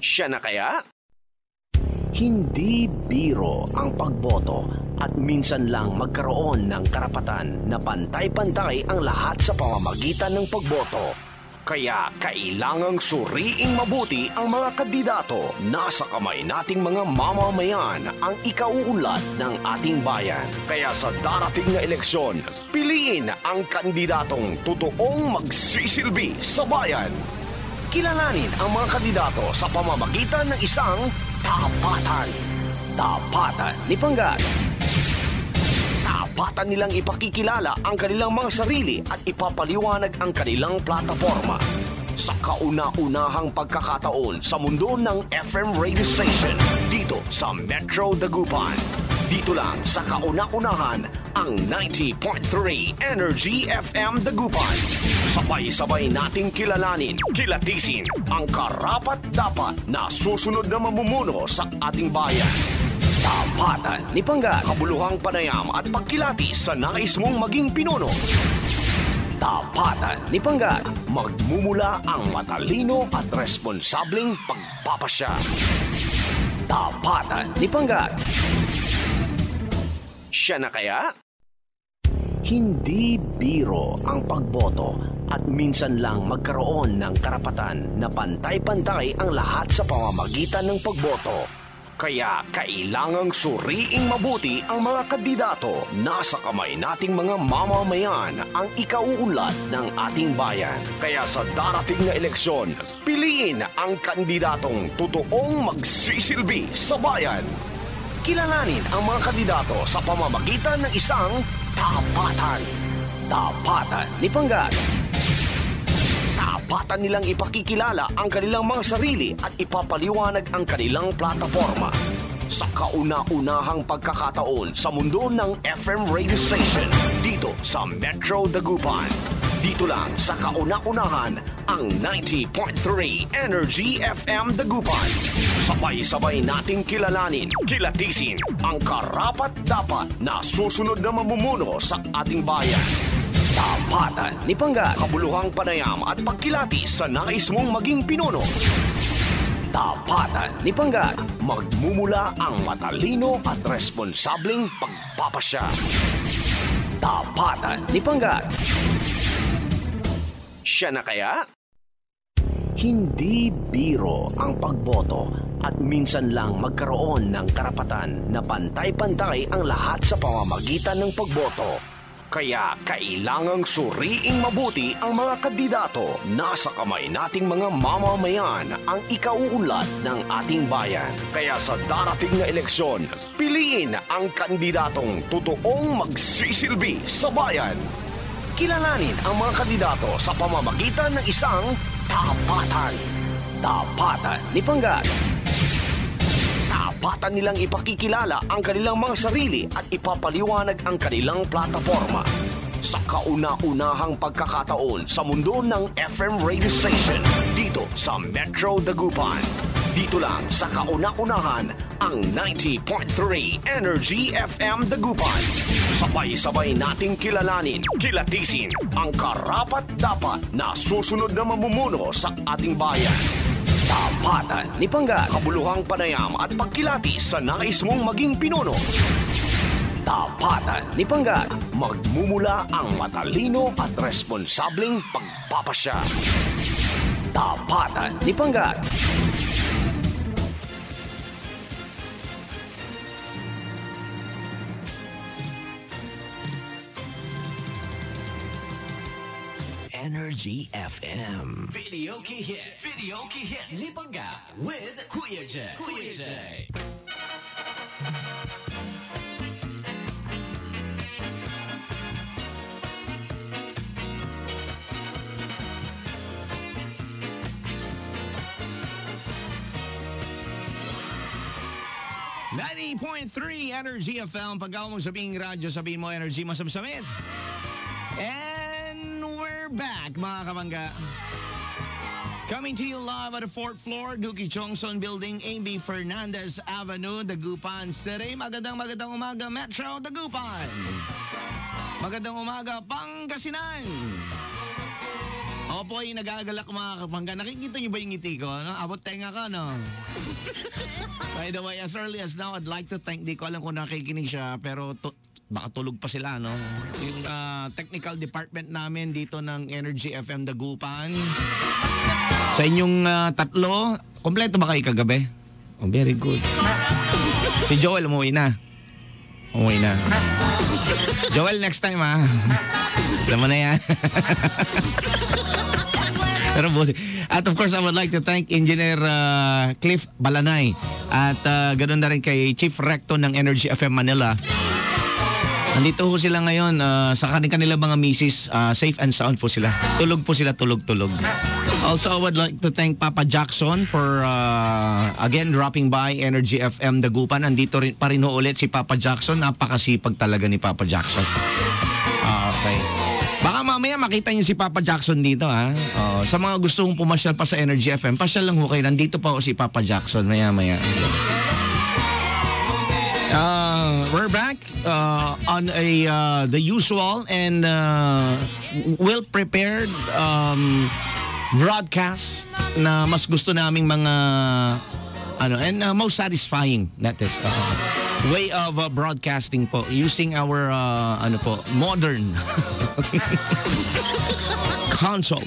Siya na kaya? Hindi biro ang pagboto at minsan lang magkaroon ng karapatan na pantay-pantay ang lahat sa pamamagitan ng pagboto. Kaya kailangang suriing mabuti ang mga kandidato. Nasa kamay nating mga mamamayan ang ikauunlad ng ating bayan. Kaya sa darating na eleksyon, piliin ang kandidatong totoong magsisilbi sa bayan. Kilalanin ang mga kandidato sa pamamagitan ng isang tapatan. Tapatan ni Panggat. Tapatan nilang ipakikilala ang kanilang mga sarili at ipapaliwanag ang kanilang plataforma. Sa kauna-unahang pagkakataon sa mundo ng FM radio station dito sa Metro Dagupan. Dito lang sa kauna-unahan ang 90.3 Energy FM Dagupan. Sabay-sabay nating kilalanin, kilatisin ang karapat-dapat na susunod na mamumuno sa ating bayan. Tapatan ni Panggat. Kabuluhang panayam at pagkilati sa nais mong maging pinuno. Tapatan ni Panggat. Magmumula ang matalino at responsableng pagpapasya. Tapatan ni Panggat. Siya na kaya? Hindi biro ang pagboto at minsan lang magkaroon ng karapatan na pantay-pantay ang lahat sa pamamagitan ng pagboto. Kaya kailangang suriing mabuti ang mga kandidato. Nasa kamay nating mga mamamayan ang ikauunlad ng ating bayan. Kaya sa darating na eleksyon, piliin ang kandidatong totoong magsisilbi sa bayan. Kilalanin ang mga kandidato sa pamamagitan ng isang tapatan. Tapatan ni Panggat. Tapatan nilang ipakikilala ang kanilang mga sarili at ipapaliwanag ang kanilang plataforma. Sa kauna-unahang pagkakataon sa mundo ng FM radio station dito sa Metro Dagupan. Dito lang sa kauna-unahan ang 90.3 Energy FM Dagupan. Sabay-sabay nating kilalanin, kilatisin ang karapat-dapat na susunod na mamumuno sa ating bayan. Tapatan ni Panggat. Kabuluhang panayam at pagkilati sa nais mong maging pinuno. Tapatan ni Panggat. Magmumula ang matalino at responsableng pagpapasya. Tapatan ni Panggat. Siya na kaya? Hindi biro ang pagboto at minsan lang magkaroon ng karapatan na pantay-pantay ang lahat sa pamamagitan ng pagboto. Kaya kailangang suriing mabuti ang mga kandidato. Nasa kamay nating mga mamamayan ang ikauunlad ng ating bayan. Kaya sa darating na eleksyon, piliin ang kandidatong totoong magsisilbi sa bayan. Kilalanin ang mga kandidato sa pamamagitan ng isang tapatan. Tapatan ni Panggat. Tapatan nilang ipakikilala ang kanilang mga sarili at ipapaliwanag ang kanilang plataforma. Sa kauna-unahang pagkakataon sa mundo ng FM radio station dito sa Metro Dagupan. Dito lang sa kauna-unahan ang 90.3 Energy FM Dagupan. Sabay-sabay nating kilalanin, kilatisin ang karapat-dapat na susunod na mamumuno sa ating bayan. Tapatan ni Panggat. Kabuluhang panayam at pagkilati sa nais mong maging pinuno. Tapatan ni Panggat. Magmumula ang matalino at responsableng pagpapasya. Tapatan ni Panggat. Energy FM. Video Key Hit ni Panggat with Kuya J. Kuya J. .3 Energy FM. Pagkaw mo sabing radyo, sabihin mo Energy Masamsamis. And we're back, mga kamangga. Coming to you live at the 4th floor, Duki Chongson Building, A.B. Fernandez Avenue, Dagupan City. Magandang umaga, Metro Dagupan. Magandang umaga, Pangasinan. Ako po ay nag-aagalak mga kapangga. Nakikita niyo ba yung ngiti ko? No? Abot tenga ka, no? By the way, as early as now, I'd like to thank, di ko alam kung nakikinig siya, pero baka tulog pa sila, no? Yung technical department namin dito ng Energy FM Dagupan. Sa inyong tatlo, kompleto ba kayo kagabi? Oh, very good. Si Joel, umuwi na. Joel, next time, ha? Alam mo na yan. Pero busi. At of course, I would like to thank Engineer Cliff Balanay at ganoon na rin kay Chief Recto ng Energy FM Manila. Nandito ho sila ngayon sa kanilang mga misis. Safe and sound po sila. Tulog po sila, tulog. Also, I would like to thank Papa Jackson for again dropping by Energy FM Dagupan. Nandito pa rin ho ulit si Papa Jackson. Napakasipag talaga ni Papa Jackson. Okay. Baka mamaya makita niyo si Papa Jackson dito, ha? Sa mga gustong pumasyal pa sa Energy FM, pasyal lang ho kayo. Nandito pa ho si Papa Jackson maya-maya. We're back on the usual and well-prepared broadcast na mas gusto naming mga and most satisfying, that is way of broadcasting po using our modern console.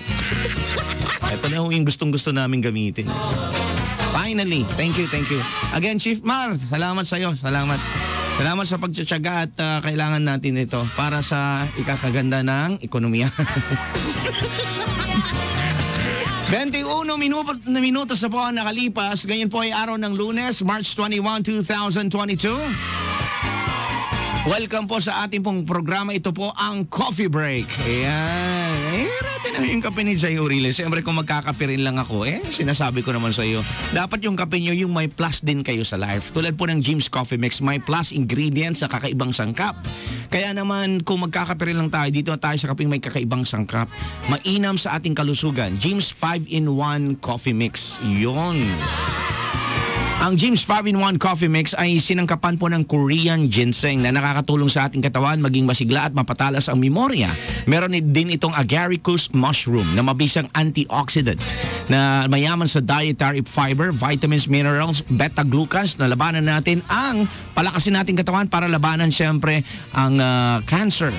Ito na yung gustong-gusto namin gamitin. Finally, thank you. Again, Chief Mar, salamat sa iyo. Salamat sa pagtsatsaga at kailangan natin ito para sa ikakaganda ng ekonomiya. 21 minutos na po ang nakalipas. Ganyan po ay araw ng Lunes, March 21, 2022. Welcome po sa ating pong programa. Ito po ang Coffee Break. Ayan. Rete na yung kape ni Jay Uriles. Siyempre kung magkakape rin lang ako, sinasabi ko naman sa iyo, dapat yung kape nyo yung may plus din kayo sa life. Tulad po ng Jim's Coffee Mix, may plus ingredients sa kakaibang sangkap. Kaya naman kung magkakape rin lang tayo, dito na tayo sa kapeng may kakaibang sangkap. Mainam sa ating kalusugan. Jim's 5-in-1 Coffee Mix. Yun. Ang Jim's 5-in-1 Coffee Mix ay sinangkapan po ng Korean ginseng na nakakatulong sa ating katawan maging masigla at mapatalas ang memorya. Meron din itong agaricus mushroom na mabisang antioxidant na mayaman sa dietary fiber, vitamins, minerals, beta-glucans na labanan natin ang palakasin nating katawan para labanan siyempre ang cancer.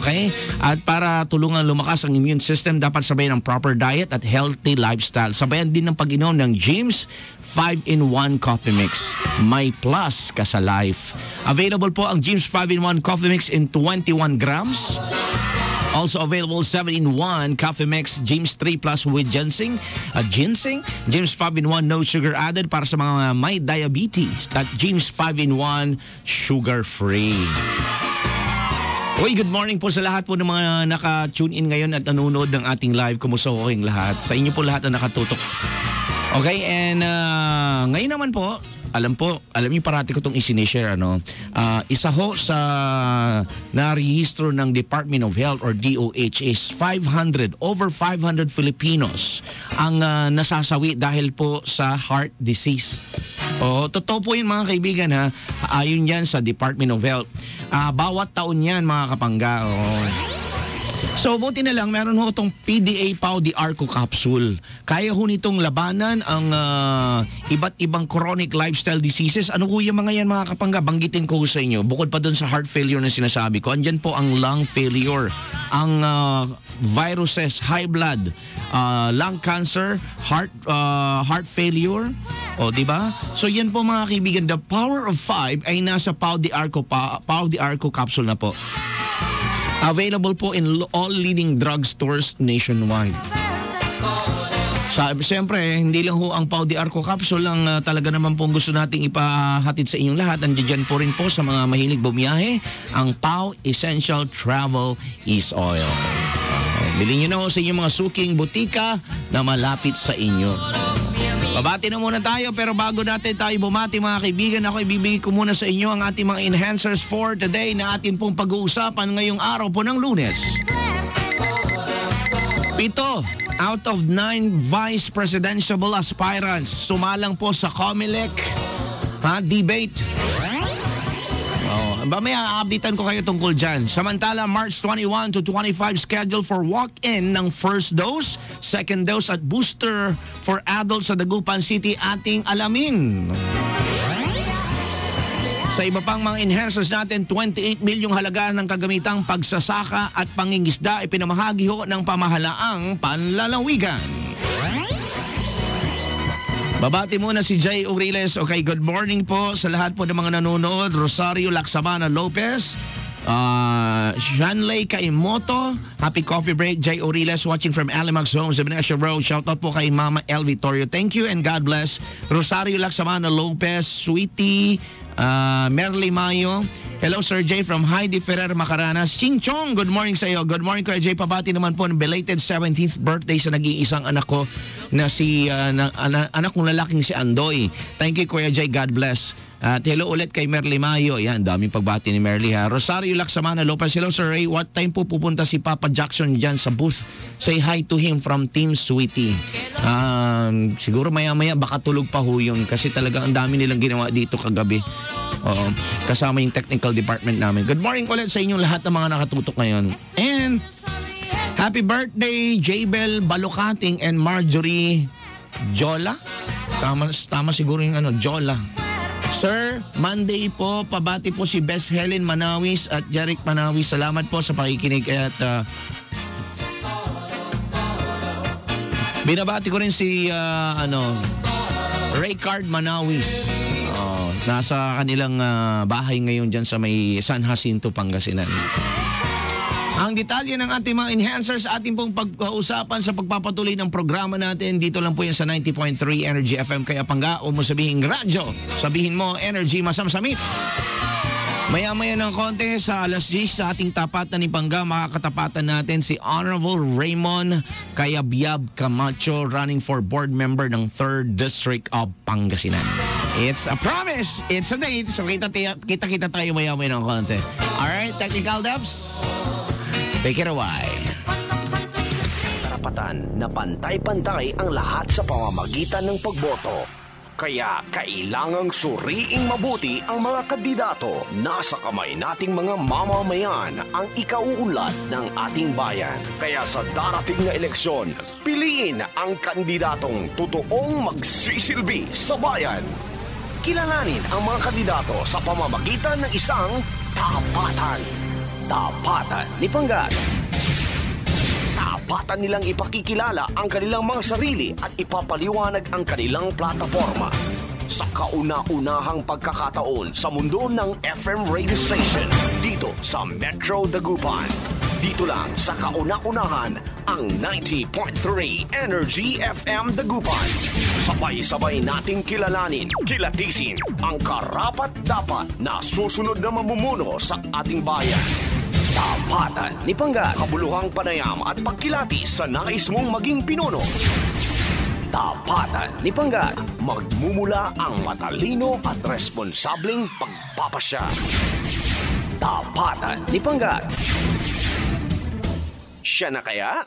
Okay? At para tulungan lumakas ang immune system, dapat sabayan ng proper diet at healthy lifestyle. Sabayan din ng pag-inom ng Jim's 5-in-1 Coffee Mix. May plus ka sa life. Available po ang Jim's 5-in-1 Coffee Mix in 21 grams. Also available 7-in-1 Coffee Mix, Jim's 3 Plus with ginseng, Jim's 5-in-1 no sugar added para sa mga may diabetes, at Jim's 5-in-1 sugar-free. Good morning po sa lahat po ng mga naka-tune in ngayon at nanonood ng ating live. Kumusta po kayong lahat? Sa inyo po lahat na nakatutok. Okay, and ngayon naman po, alam niyo parati ko itong isinishare, isa ho sa narehistro ng Department of Health or DOH is over 500 Filipinos ang nasasawi dahil po sa heart disease. Totoo po yun mga kaibigan, ha. Ayon yan sa Department of Health. Bawat taon yan mga kapangga. So, buti na lang, meron ho itong PDA Pau de Arco capsule. Kaya ho nitong labanan ang iba't ibang chronic lifestyle diseases. Ano ho yung mga yan mga kapangga? Banggitin ko sa inyo. Bukod pa dun sa heart failure na sinasabi ko, andyan po ang lung failure, ang viruses, high blood, lung cancer, heart failure. Di ba? So, yan po mga kaibigan. The Power of 5 ay nasa Pau de Arco capsule na po. Available po in all leading drugstores nationwide. Siyempre, hindi lang ho ang Pau de Arco capsule ang talaga naman pong gusto nating ipahatid sa inyong lahat. Andiyan po rin po sa mga mahilig bumiyahe, ang Pau Essential Travel Is Oil. Bilhin nyo na ho sa inyong mga suking butika na malapit sa inyo. Babati na muna tayo, pero bago natin tayo bumati mga kaibigan, ako ibibigay ko muna sa inyo ang ating mga enhancers for today na atin pong pag-uusapan ngayong araw po ng Lunes. 7 out of 9 vice presidential aspirants sumalang po sa COMELEC debate. Mamaya updatean ko kayo tungkol dyan. Samantala, March 21 to 25 schedule for walk-in ng first dose, second dose at booster for adults sa Dagupan City ating alamin. Sa iba pang mga enhancers natin, 28 milyong halaga ng kagamitang pagsasaka at pangingisda ipinamahagi ho ng pamahalaang panlalawigan. Babati muna si Jay Uriles. Okay, good morning po sa lahat po ng mga nanonood. Rosario Laksamana Lopez, Shanley Kaimoto, happy coffee break. Jay Uriles watching from Alimax Homes, Venetia Road. Shout out po kay Mama El Vittorio. Thank you and God bless. Rosario Laksamana Lopez, Sweetie, Merly Mayo. Hello Sir Jay from Heidi Ferrer Macaranas. Ching Chong, good morning sa iyo. Good morning Kuya Jay. Pabati naman po ng belated 17th birthday sa nag-iisang anak ko na si anak kong lalaking si Andoy. Thank you Kuya Jay, God bless. At hello ulit kay Merly Mayo. Yan, daming pagbati ni Merly ha. Rosario Laksamana Lopez. Hello Sir Ray. What time po pupunta si Papa Jackson dyan sa booth? Say hi to him from Team Sweetie. Siguro maya-maya baka tulog pa ho yun kasi talaga ang dami nilang ginawa dito kagabi. Oo, kasama yung technical department namin. Good morning ulit sa inyong lahat ng mga nakatutok ngayon. And happy birthday Jabel Balukating and Marjorie Jola. Tama siguro yung Jola. Sir, Monday po, pabati po si Best Helen Manawis at Jeric Manawis. Salamat po sa pakikinig at binabati ko rin si Raycard Manawis. Nasa kanilang bahay ngayon dyan sa may San Jacinto, Pangasinan. Ang detalye ng ating mga enhancers, ating pong pag-uusapan sa pagpapatuloy ng programa natin. Dito lang po yan sa 90.3 Energy FM. Kaya pangga o mo sabihin radyo, sabihin mo Energy Masamsamit. Maya-maya ng konti sa alas 10 sa ating tapatan ni Pangga, makakatapatan natin si Honorable Raymond Kayabyab Camacho, running for board member ng 3rd District of Pangasinan. It's a promise, it's a date. So kita-kita tayo maya-maya ng konti. Alright, technical dubs, take it away. Karapatan na pantay-pantay ang lahat sa pamamagitan ng pagboto. Kaya kailangang suriing mabuti ang mga kandidato. Nasa kamay nating mga mamamayan ang ikauunlad ng ating bayan. Kaya sa darating na eleksyon, piliin ang kandidatong totoong magsisilbi sa bayan. Kilalanin ang mga kandidato sa pamamagitan ng isang tapatan. Tapatan ni Panggat. Tapatan nilang ipakikilala ang kanilang mga sarili at ipapaliwanag ang kanilang plataforma. Sa kauna-unahang pagkakataon sa mundo ng FM radio station dito sa Metro Dagupan. Dito lang sa kauna-unahan ang 90.3 Energy FM Dagupan. Sabay-sabay nating kilalanin, kilatisin ang karapat-dapat na susunod na mamumuno sa ating bayan. Tapatan ni Panggat, kabuluhang panayam at pagkilati sa nais mong maging pinuno. Tapatan ni Panggat, magmumula ang matalino at responsableng pagpapasya. Tapatan ni Panggat. Siya na kaya?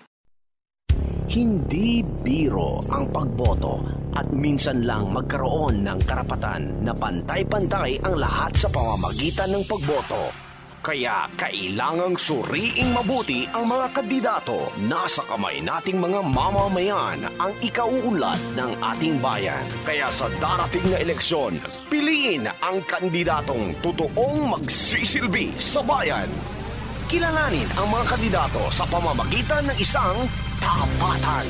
Hindi biro ang pagboto at minsan lang magkaroon ng karapatan na pantay-pantay ang lahat sa pamamagitan ng pagboto. Kaya kailangang suriing mabuti ang mga kandidato. Nasa kamay nating mga mamamayan ang ikauunlad ng ating bayan. Kaya sa darating na eleksyon, piliin ang kandidatong totoong magsisilbi sa bayan. Kilalanin ang mga kandidato sa pamamagitan ng isang tapatan.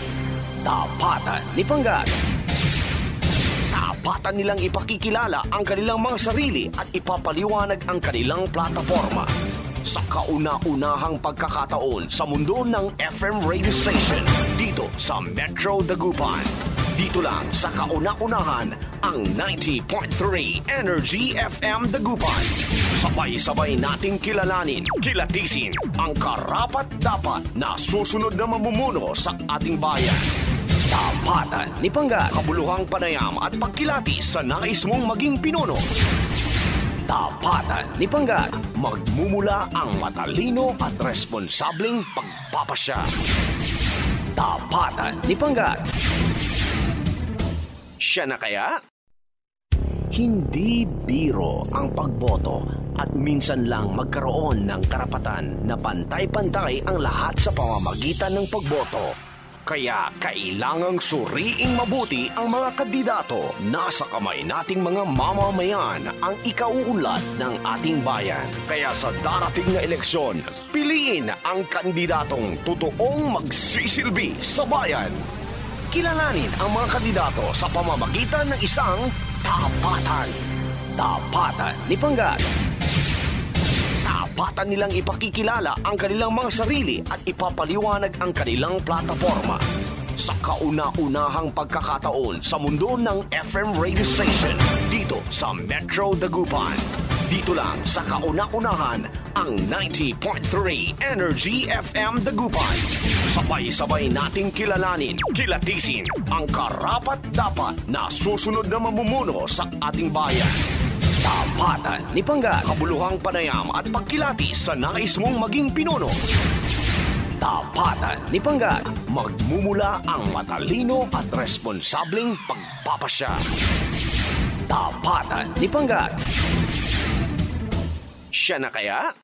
Tapatan ni Panggat. Tapatan nilang ipakikilala ang kanilang mga sarili at ipapaliwanag ang kanilang plataforma. Sa kauna-unahang pagkakataon sa mundo ng FM radio station dito sa Metro Dagupan. Dito lang sa kauna-unahan ang 90.3 Energy FM Dagupan. Sabay-sabay nating kilalanin, kilatisin ang karapat-dapat na susunod na mamumuno sa ating bayan. Tapatan ni Panggat, kabuluhang panayam at pagkilati sa nais mong maging pinuno. Tapatan ni Panggat, magmumula ang matalino at responsableng pagpapasya. Tapatan ni Panggat. Siya na kaya? Hindi biro ang pagboto at minsan lang magkaroon ng karapatan na pantay-pantay ang lahat sa pamamagitan ng pagboto. Kaya kailangang suriing mabuti ang mga kandidato. Nasa kamay nating mga mamamayan ang ikauunlad ng ating bayan. Kaya sa darating na eleksyon, piliin ang kandidatong totoong magsisilbi sa bayan. Kilalanin ang mga kandidato sa pamamagitan ng isang tapatan. Tapatan ni Panggat. Tapatan nilang ipakikilala ang kanilang mga sarili at ipapaliwanag ang kanilang plataforma. Sa kauna-unahang pagkakataon sa mundo ng FM radio station dito sa Metro Dagupan. Dito lang sa kauna-unahan ang 90.3 Energy FM Dagupan. Sabay-sabay nating kilalanin, kilatisin ang karapat-dapat na susunod na mamumuno sa ating bayan. Tapatan ni Panggat, kabuluhang panayam at pagkilatis sa nais mong maging pinuno. Tapatan ni Panggat, magmumula ang matalino at responsableng pagpapasya. Tapatan ni Panggat. Siya na kaya?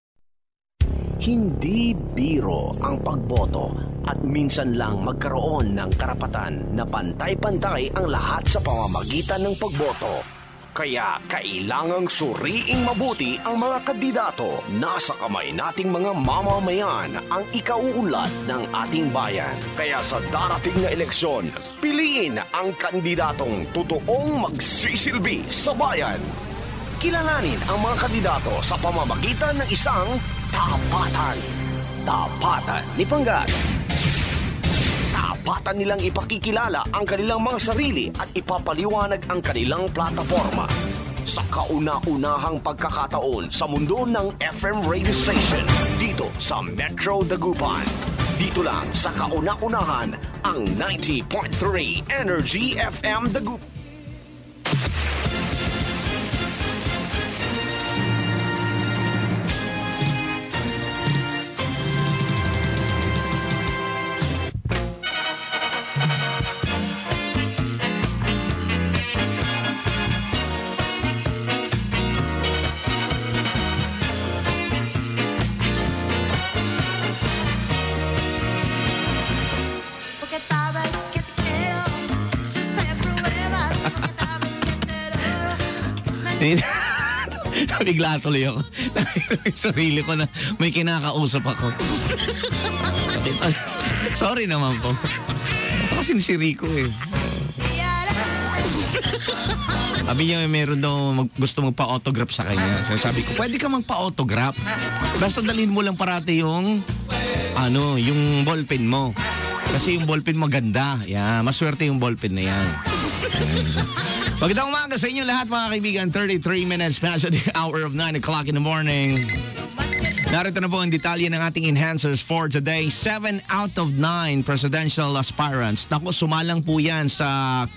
Hindi biro ang pagboto at minsan lang magkaroon ng karapatan na pantay-pantay ang lahat sa pamamagitan ng pagboto. Kaya kailangang suriing mabuti ang mga kandidato. Nasa kamay nating mga mamamayan ang ikauunlad ng ating bayan. Kaya sa darating na eleksyon, piliin ang kandidatong totoong magsisilbi sa bayan. Kilalanin ang mga kandidato sa pamamagitan ng isang tapatan. Tapatan ni Panggat. Tapatan nilang ipakikilala ang kanilang mga sarili at ipapaliwanag ang kanilang plataforma. Sa kauna-unahang pagkakataon sa mundo ng FM radio station dito sa Metro Dagupan. Dito lang sa kauna-unahan ang 90.3 Energy FM Dagupan. Nabigla tuloy ako. Sarili ko na may kinakausap ako. Sorry naman po. Ito kasi si Rico eh. Sabi niya meron daw gusto magpa-autograph sa kanya. So sabi ko, pwede ka magpa-autograph. Basta dalhin mo lang parati yung yung ballpen mo. Kasi yung ballpen maganda. Yeah, maswerte yung ballpen na yan. Magandang umaga sa inyo lahat mga kaibigan. 33 minutes past the hour of 9 o'clock in the morning. Narito na po ang detalye ng ating enhancers for today. 7 out of 9 presidential aspirants. Naku, sumalang po yan sa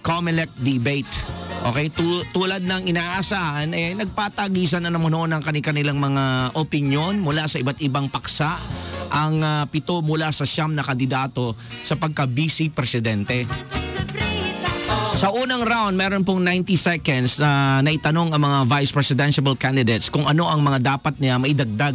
COMELEC debate. Okay, tulad ng inaasahan, nagpatagisan na naman ng kanilang mga opinyon mula sa iba't ibang paksa. Ang 7 mula sa 9 na kandidato sa pagka-vice presidente. Sa unang round, meron pong 90 seconds na naitanong ang mga vice presidential candidates kung ano ang mga dapat niya maidagdag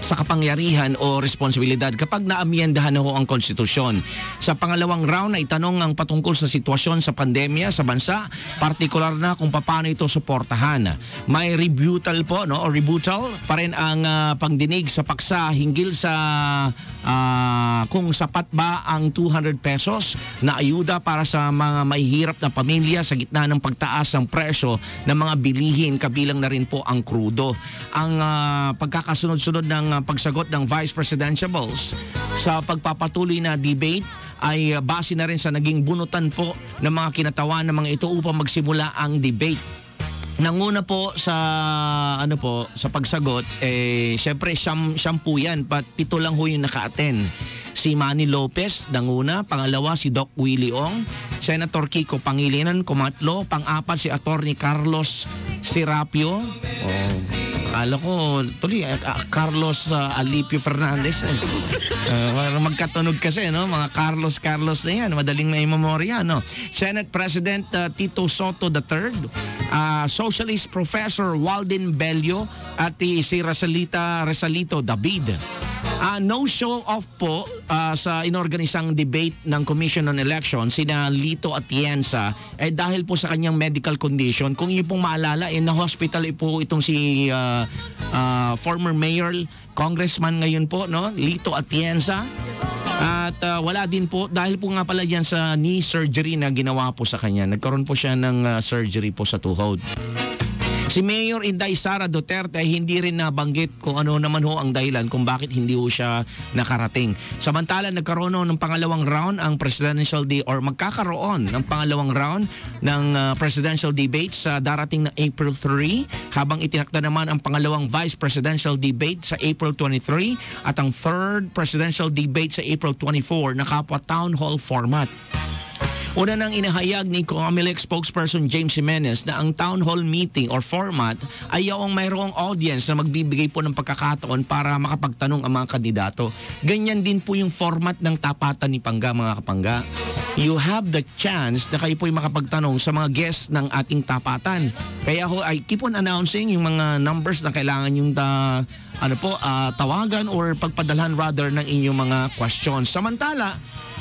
sa kapangyarihan o responsibilidad kapag naamyendahan na ho ang konstitusyon. Sa pangalawang round ay tanong ang patungkol sa sitwasyon sa pandemya sa bansa, partikular na kung paano ito suportahan. May rebuttal po, no? O rebuttal pa rin ang pangdinig sa paksa hinggil sa kung sapat ba ang 200 pesos na ayuda para sa mga mahihirap na pamilya sa gitna ng pagtaas ng presyo ng mga bilihin, kabilang na rin po ang krudo. Ang pagkakasunod-sunod ng pagsagot ng vice presidentiables sa pagpapatuloy na debate ay base na rin sa naging bunutan po ng mga kinatawan ng mga ito upang magsimula ang debate. Nanguna po sa sa pagsagot syempre siyam po yan, but 7 lang ho yung naka-attend. Si Manny Lopez nanguna, pangalawa si Doc Willie Ong, Senator Kiko Pangilinan kumatlo, pang-apat si Attorney Carlos Serapio. Akala ko, tuloy, Carlos Alipio Fernandez. Magkatunog kasi, no? Mga Carlos na yan. Madaling may memorya, no? Senate President Tito Soto III, Socialist Professor Walden Bello, at si Resalito David. No show off po sa inorganisang debate ng Commission on Elections sina Lito Atienza dahil po sa kanyang medical condition. Kung niyo pong maalala, na-hospital po itong si former mayor, congressman ngayon po, no? Lito Atienza. At wala din po, dahil po nga pala yan sa knee surgery na ginawa po sa kanya. Nagkaroon po siya ng surgery po sa tuhod. Si Mayor Inday Sara Duterte ay hindi rin nabanggit kung ano naman ho ang dahilan kung bakit hindi ho siya nakarating. Samantala, nagkaroon ng pangalawang round ang magkakaroon ng pangalawang round ng presidential debate sa darating na April 3, habang itinakda naman ang pangalawang vice presidential debate sa April 23 at ang third presidential debate sa April 24 na kapwa town hall format. Una nang inahayag ni COMELEC spokesperson James Jimenez na ang town hall meeting or format ay yung mayroong audience na magbibigay po ng pagkakataon para makapagtanong ang mga kandidato. Ganyan din po yung format ng tapatan ni Pangga, mga kapangga. You have the chance na kayo po'y makapagtanong sa mga guests ng ating tapatan. Kaya ho ay keep on announcing yung mga numbers na kailangan yung tawagan or pagpadalhan rather ng inyong mga questions. Samantala,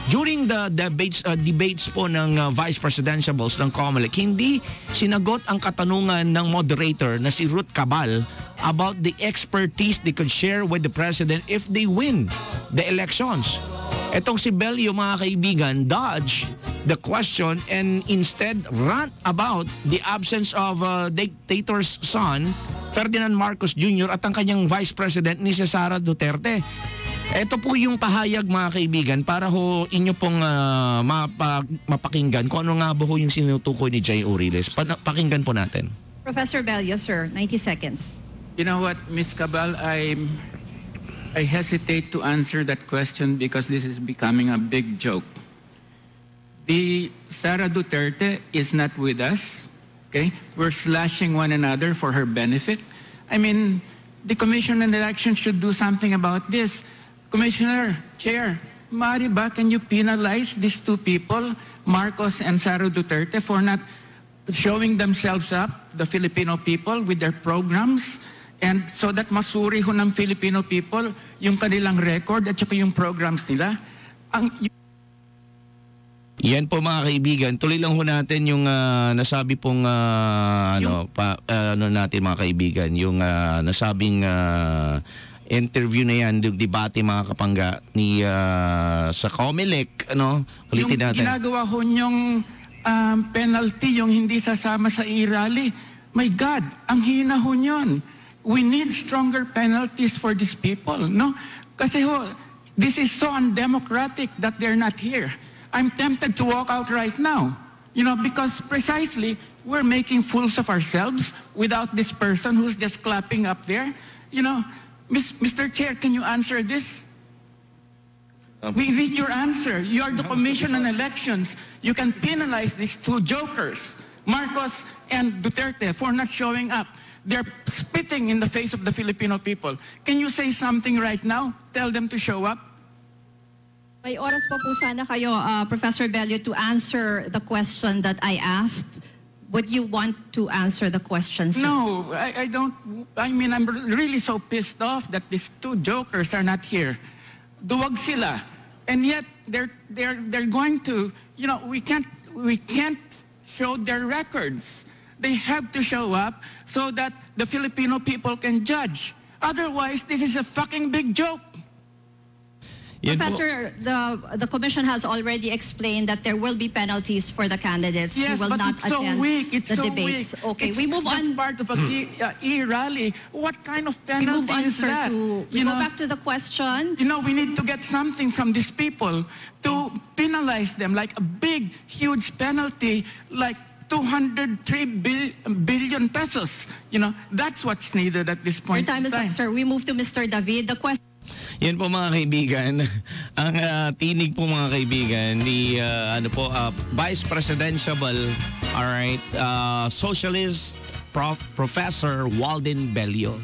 during the debates po ng vice presidentials ng COMELEC, hindi sinagot ang katanungan ng moderator na si Ruth Cabal about the expertise they could share with the president if they win the elections. Etong si Bello, mga kaibigan, dodge the question and instead rant about the absence of dictator's son, Ferdinand Marcos Jr. at ang kanyang vice president ni Sara Duterte. Ito po yung pahayag, mga kaibigan, para ho inyo pong mapakinggan kung ano nga ba ho yung sinutukoy ni Jay Uriles. Pakinggan po natin. Professor Bello, sir, 90 seconds. You know what, Ms. Cabal, I hesitate to answer that question because this is becoming a big joke. The Sara Duterte is not with us, okay? We're slashing one another for her benefit. I mean, the Commission on Elections should do something about this. Commissioner, Chair, maaari ba, can you penalize these two people, Marcos and Sara Duterte, for not showing themselves up, the Filipino people, with their programs, and so that masuri ho ng Filipino people yung kanilang record at saka yung programs nila? Yan po, mga kaibigan. Tuloy lang ho natin yung nasabi pong natin, mga kaibigan, yung nasabing interview na yan, debate, mga kapangga, ni sa COMELEC, ulitin natin. Yung ginagawa ho nyong penalty, yung hindi sasama sa e-rally, my God, ang hina ho nyon. We need stronger penalties for these people, no? Kasi ho, this is so undemocratic that they're not here. I'm tempted to walk out right now, because precisely we're making fools of ourselves without this person who's just clapping up there, Mr. Chair, can you answer this? We need your answer. You are the Commission on Elections. You can penalize these two jokers, Marcos and Duterte, for not showing up. They're spitting in the face of the Filipino people. Can you say something right now? Tell them to show up? May oras pa po sana kayo, Professor Bello, to answer the question that I asked. Would you want to answer the question, sir? No, I don't. I mean, I'm really so pissed off that these two jokers are not here. Duwag sila, and yet they're going to. We can't show their records. They have to show up so that the Filipino people can judge. Otherwise, this is a fucking big joke. Professor, the Commission has already explained that there will be penalties for the candidates who will not attend the debates. Okay, we move on. That's part of a e-rally. What kind of penalty is that? We go back to the question. We need to get something from these people to penalize them, like a big, huge penalty, like 203 billion pesos. That's what's needed at this point. Your time is up, sir. We move to Mr. David. The question. Yan po, mga kaibigan, ang tinig po, mga kaibigan, ni Vice Presidential, alright, Socialist Professor Walden Bello.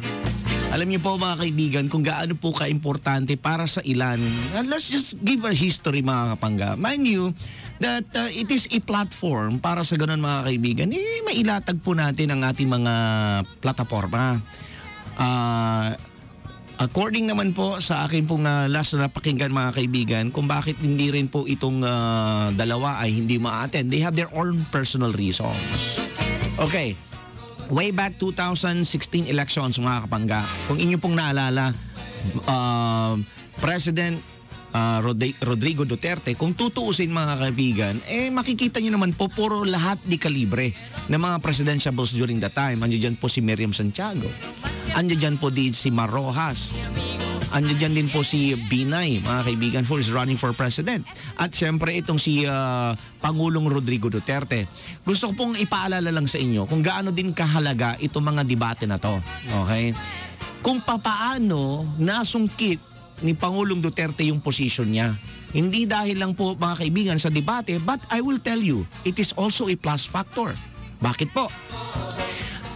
Alam niyo po mga kaibigan kung gaano po ka-importante para sa ilan. Let's just give a history mga kapangga. Mind you that it is a platform para sa ganun mga kaibigan. Mailatag po natin ang ating mga plataforma. According naman po sa akin pong last na pakinggan mga kaibigan kung bakit hindi rin po itong dalawa ay hindi ma-attend. They have their own personal reasons. Okay. Way back 2016 elections mga kapangga, kung inyo pong naalala, President Rodrigo Duterte, kung tutuusin mga kaibigan, makikita nyo naman po puro lahat di kalibre ng mga presidentiables during the time. Andiyan dyan po si Miriam Santiago. Andiyan dyan po si Mar Rojas. Andiyan dyan din po si Binay, mga kaibigan, who is running for president. At syempre itong si Pangulong Rodrigo Duterte. Gusto ko pong ipaalala lang sa inyo kung gaano din kahalaga itong mga debate na to. Okay? Kung papaano nasungkit ni Pangulong Duterte yung position niya. Hindi dahil lang po mga kaibigan sa debate, but I will tell you, it is also a plus factor. Bakit po?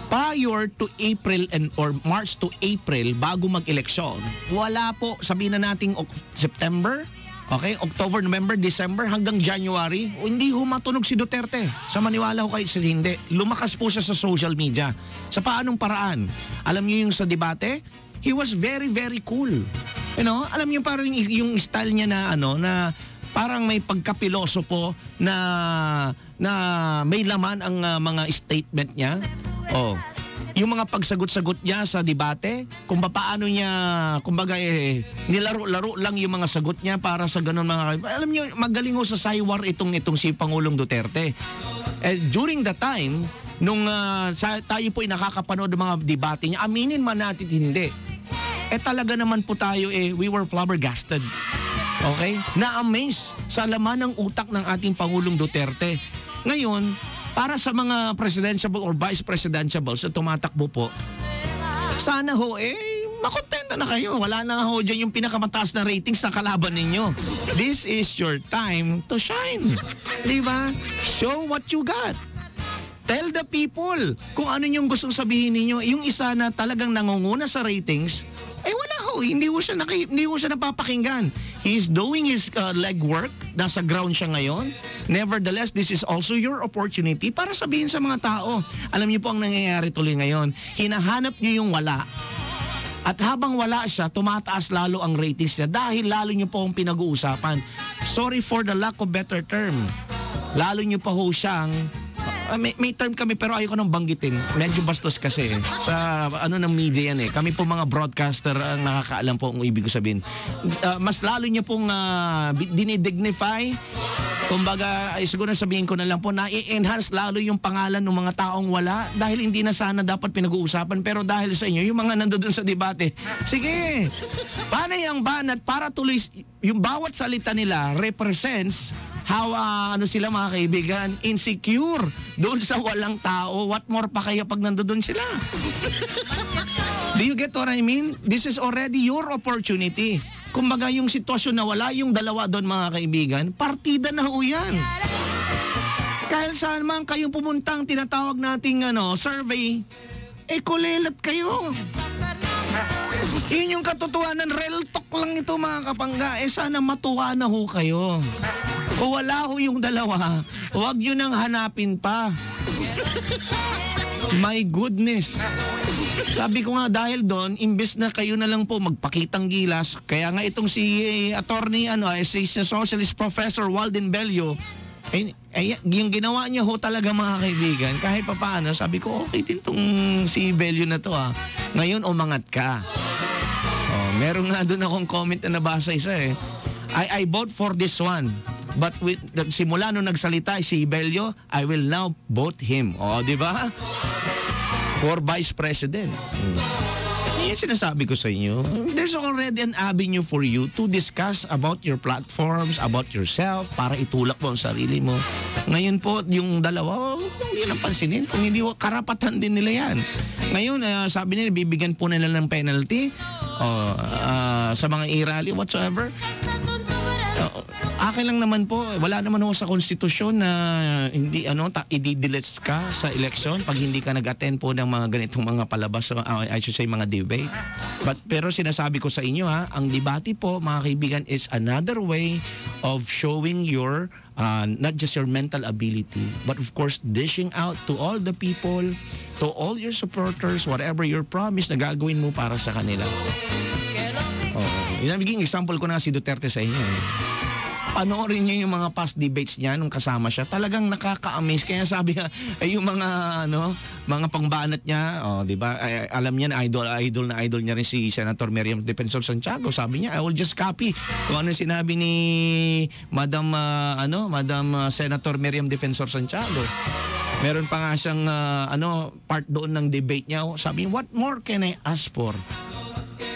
Prior to April or March to April, bago mag-eleksyon, wala po, sabihin na nating September, okay, October, November, December, hanggang January, hindi humatunog si Duterte. Sa maniwala ko kayo sa hindi. Lumakas po siya sa social media. Sa paanong paraan? Alam niyo yung sa debate? He was very, very cool. You know, alam niyo parang yung style niya na na parang may pagkapiloso po na may laman ang mga statement niya. Oh, yung mga pagsagot-sagot niya sa debate, kung paano niya, kumbaga nilaro-laro lang yung mga sagot niya para sa ganun mga. Alam niyo, magaling ho sa saywar itong si Pangulong Duterte. During the time nung tayo po ay nakakapanood ng mga debate niya, aminin man natin hindi. Talaga naman po tayo we were flabbergasted. Okay? Na-amaze sa laman ng utak ng ating Pangulong Duterte. Ngayon, para sa mga presidential or vice presidential na tumatakbo po, sana ho makontenta na kayo. Wala na ho dyan yung pinakamataas na ratings na kalaban ninyo. This is your time to shine. Diba? Show what you got. Tell the people kung ano yung gustong sabihin ninyo. Yung isa na talagang nangunguna sa ratings, wala ho. Hindi ho siya napapakinggan. He's doing his legwork. Nasa ground siya ngayon. Nevertheless, this is also your opportunity para sabihin sa mga tao. Alam niyo po ang nangyayari tuloy ngayon. Hinahanap niyo yung wala. At habang wala siya, tumataas lalo ang ratings niya dahil lalo niyo po ang pinag-uusapan. Sorry for the lack of better term. Lalo niyo pa ho siyang may term kami pero ayoko nang banggitin. Medyo bastos kasi sa ng media yan Kami po mga broadcaster ang nakakaalam po ang ibig ko sabihin. Mas lalo niya pong dinidignify. Kumbaga, siguro sabihin ko na lang po na i-enhance lalo yung pangalan ng mga taong wala dahil hindi na sana dapat pinag-uusapan pero dahil sa inyo, yung mga nandoon sa debate, sige, panay ang banat para tuloy yung bawat salita nila represents how sila mga kaibigan, insecure doon sa walang tao. What more pa kaya pag nandoon sila? Do you get what I mean? This is already your opportunity. Kumbaga yung sitwasyon na wala yung dalawa doon mga kaibigan, partida na ho yan. Kahit saan man kayong pumuntang tinatawag nating survey, kulelat kayo. Yun yung katotohanan, real talk lang ito mga kapangga. Sana matuwa na ho kayo. O wala ho yung dalawa, huwag nyo nang hanapin pa. My goodness. Sabi ko nga dahil doon, imbes na kayo na lang po magpakitang gilas, kaya nga itong si attorney, si socialist professor Walden Bello, yung ginawa niya ho talaga mga kaibigan, kahit papaano, sabi ko, okay din tong si Bello na to Ngayon, umangat ka. Meron nga doon akong comment na nabasa isa I vote for this one. But simula nung nagsalita si Bello, I will now vote him. Di ba? For Vice President. Yan sinasabi ko sa inyo. There's already an avenue for you to discuss about your platforms, about yourself, para itulak mo ang sarili mo. Ngayon po, yung dalawa, hindi lang pansinin. Kung hindi, karapatan din nila yan. Ngayon, sabi nila, bibigyan po nila ng penalty sa mga e-rally, whatsoever. akin lang naman po, wala naman ho sa konstitusyon na hindi i-delete ka sa election pag hindi ka nag-attend po ng mga ganitong mga palabas, I should say mga debate. Pero sinasabi ko sa inyo ang debate po mga kaibigan is another way of showing your not just your mental ability, but of course dishing out to all the people, to all your supporters, whatever your promise na gagawin mo para sa kanila. Yung naging example ko na si Duterte sa inyo. Panoorin niyo yung mga past debates niya nung kasama siya. Talagang nakaka-amaze. Kaya sabi nga, yung mga mga pangbanat niya, di ba? Alam niya na idol niya rin si Senator Miriam Defensor Santiago. Sabi niya, I will just copy kung ano sinabi ni Madam Senator Miriam Defensor Santiago. Meron pa nga siyang part doon ng debate niya. Sabi, what more can I ask for?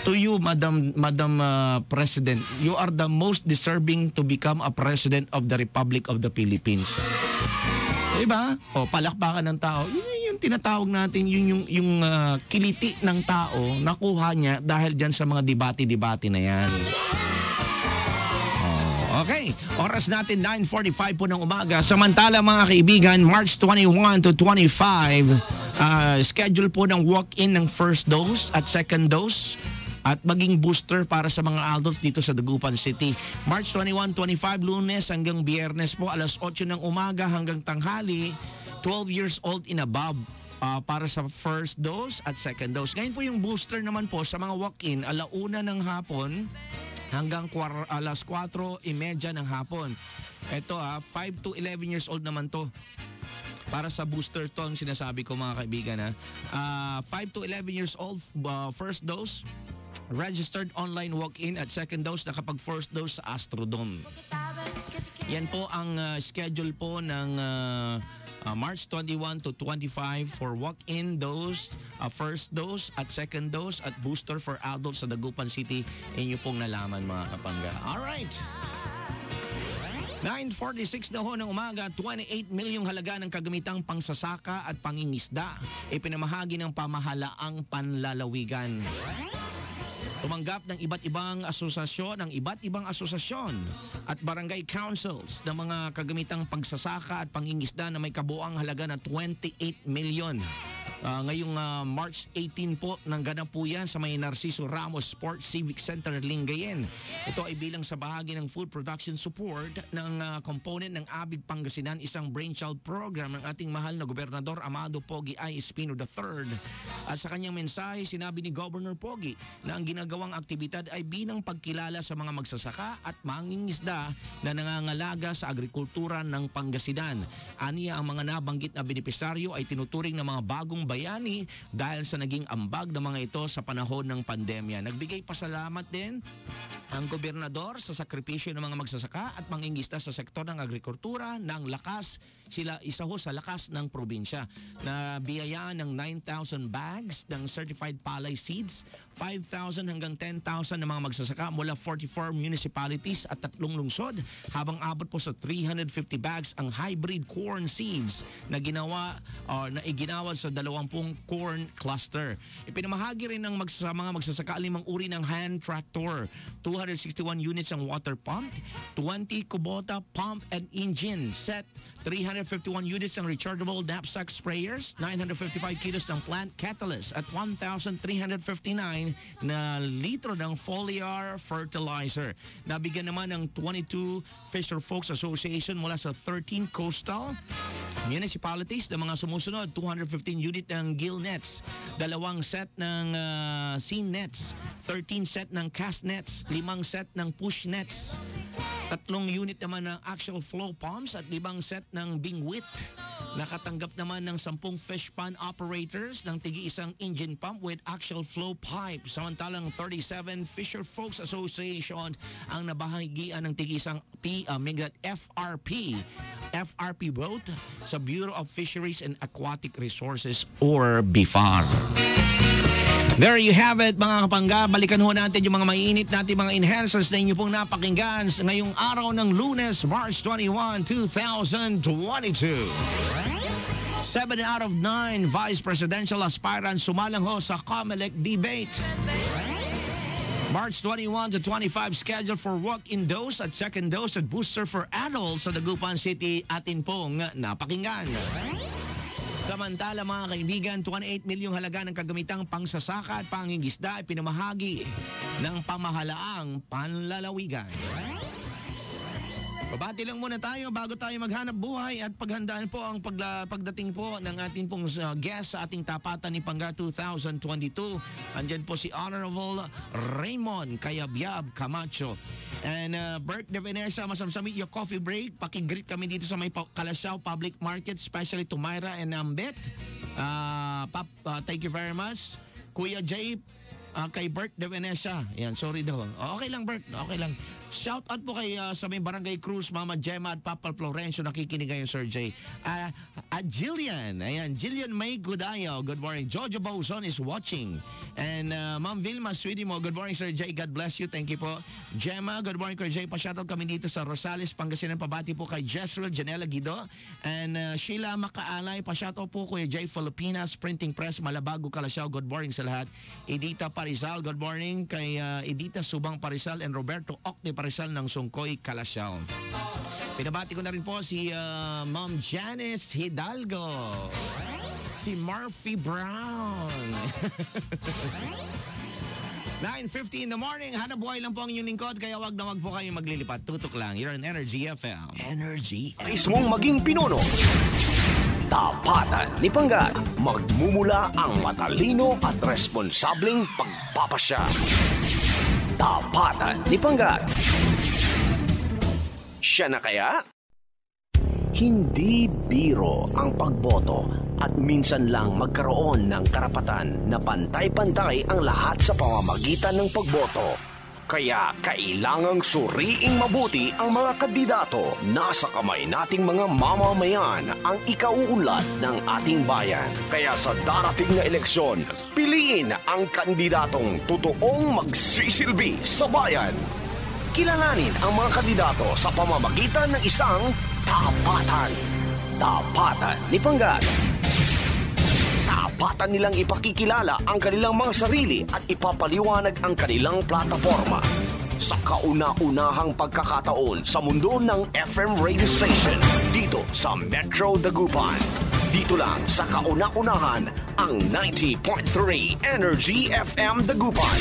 To you, Madam President, you are the most deserving to become a President of the Republic of the Philippines. Diba? Palakpakan ng tao. Yun yung tinatawag natin, yung kiliti ng tao, nakuha niya dahil dyan sa mga debate-debate na yan. Okay, oras natin 9:45 po ng umaga. Samantala mga kaibigan, March 21 to 25, schedule po ng walk-in ng first dose at second dose at maging booster para sa mga adults dito sa Dagupan City. March 21, 25, Lunes hanggang Biyernes po, alas 8 ng umaga hanggang tanghali, 12 years old and above para sa first dose at second dose. Ngayon po yung booster naman po sa mga walk-in, 1:00 ng hapon hanggang alas 4:30 ng hapon. Ito 5 to 11 years old naman to. Para sa booster to ang sinasabi ko mga kaibigan 5 to 11 years old, first dose, registered online walk-in at second dose nakapag first dose sa Astrodome. Yan po ang schedule po ng March 21 to 25 for walk-in dose, first dose at second dose at booster for adults sa Dagupan City. Inyo pong nalaman mga kapangga. Alright. 9:46 na ho ng umaga, 28 milyong halaga ng kagamitang pangsasaka at pangingisda ipinamahagi ng pamahalaang panlalawigan. Tumanggap ng iba't ibang asosasyon at barangay councils ng mga kagamitang pagsasaka at pangingisda na may kabuang halaga na 28 milyon. Ngayong March 18 po, nangganap po yan sa may Narciso Ramos Sports Civic Center, Lingayen. Ito ay bilang sa bahagi ng food production support ng component ng Abig Pangasinan, isang brainchild program ng ating mahal na Gobernador Amado Pogi I. Espino III. At sa kanyang mensahe, sinabi ni Governor Pogi na ang ginagawang aktibidad ay bilang pagkilala sa mga magsasaka at mangingisda na nangangalaga sa agrikultura ng Pangasinan. Aniya, ang mga nabanggit na benepisaryo ay tinuturing ng mga bagong bayani dahil sa naging ambag ng mga ito sa panahon ng pandemya. Nagbigay pasalamat din ang gobernador sa sakripisyo ng mga magsasaka at mangingisda sa sektor ng agrikultura ng lakas. Sila isa ho sa lakas ng probinsya na biyayaan ng 9,000 bags ng certified palay seeds, 5,000 hanggang 10,000 ng mga magsasaka mula 44 municipalities at 3 lungsod, habang abot po sa 350 bags ang hybrid corn seeds na iginawa sa 20 corn cluster. Ipinamahagi rin ng mga magsasaka 5 uri ng hand tractor, 261 units ang water pump, 20 Kubota pump and engine set, 351 units ng rechargeable knapsack sprayers, 955 kilos ng plant catalyst at 1,359 na litro ng foliar fertilizer. Nabigyan naman ng 22 Fisher Folks Association mula sa 13 coastal municipalities na mga sumusunod, 215 unit ng gill nets, 2 set ng seam nets, 13 set ng cast nets, 5 set ng push nets, 3 unit naman ng axial flow pumps at 5 set ng bingwit. Nakatanggap naman ng 10 fish pond operators ng tigi-isang engine pump with axial flow pipe. Samantalang 37 Fisher Folks Association ang nabahagian ng tigi-isang FRP boat sa Bureau of Fisheries and Aquatic Resources or BIFAR. There you have it mga kapangga. Balikan ho natin yung mga maiinit natin mga enhancers na inyo pong napakinggan ngayong araw ng Lunes, March 21, 2022. 7 out of 9 vice presidential aspirants sumalang ho sa COMELEC debate. March 21 to 25 scheduled for walk-in dose at second dose at booster for adults sa Dagupan City. Atin pong napakinggan. Samantala mga kaibigan, 28 milyong halaga ng kagamitang pangsasaka at pangingisda ay pinamahagi ng pamahalaang panlalawigan. Babati lang muna tayo bago tayo maghanap buhay at paghandaan po ang pagdating po ng ating pong guest sa ating Tapatan ni Pangga 2022. Andyan po si Honorable Raymond Cayabyab Camacho. And Bert De Venecia, masamsami your coffee break. Pakigreet kami dito sa may Kalasyaw Public Market, especially to Myra and Ambet. Thank you very much. Kuya Jay, kay Bert De Venecia. Yan, sorry daw. Okay lang, Bert. Okay lang. Shout out po kay sa may Barangay Cruz, Mama Gemma at Papa Florencio. Nakikinig ngayon, Sir Jay. Jillian. Ayan, Jillian May Gudayo. Good morning. Jojo Bauson is watching. And Ma'am Vilma, sweetie mo. Good morning, Sir Jay. God bless you. Thank you po. Gemma, good morning, Sir Jay. Pa-shoutout kami dito sa Rosales, Pangasinan. Pabati po kay Jezreel Janela Guido. And Sheila Makaalay. Pa-shoutout po Kuya Jay Filipinas, Printing Press, Malabago, Kalasyaw. Good morning sa lahat. Edita Parizal, good morning. Kay Edita Subang Parizal and Roberto Octe Parizal ng Sungkoy, Kalasyaw. Pinabati ko na rin po si Ma'am Janice Hidalgo. Si Murphy Brown. 9:50 in the morning. Hanap buhay lang po ang inyong lingkod, kaya wag na wag po kayong maglilipat. Tutok lang. You're on Energy FM. Energy. Mismong maging pinuno. Tapatan ni Pangga. Magmumula ang matalino at responsableng pagpapasya. Tapatan ni Pangga. Siya na kaya? Hindi biro ang pagboto at minsan lang magkaroon ng karapatan na pantay-pantay ang lahat sa pamamagitan ng pagboto. Kaya kailangang suriing mabuti ang mga kandidato. Nasa kamay nating mga mamamayan ang ikauunlad ng ating bayan. Kaya sa darating na eleksyon, piliin ang kandidatong totoong magsisilbi sa bayan. Kilalanin ang mga kandidato sa pamamagitan ng isang tapatan. Tapatan ni Pangga. Tapatan nilang ipakikilala ang kanilang mga sarili at ipapaliwanag ang kanilang plataforma. Sa kauna-unahang pagkakataon sa mundo ng FM radio station dito sa Metro Dagupan. Dito lang sa kauna-unahan ang 90.3 Energy FM Dagupan.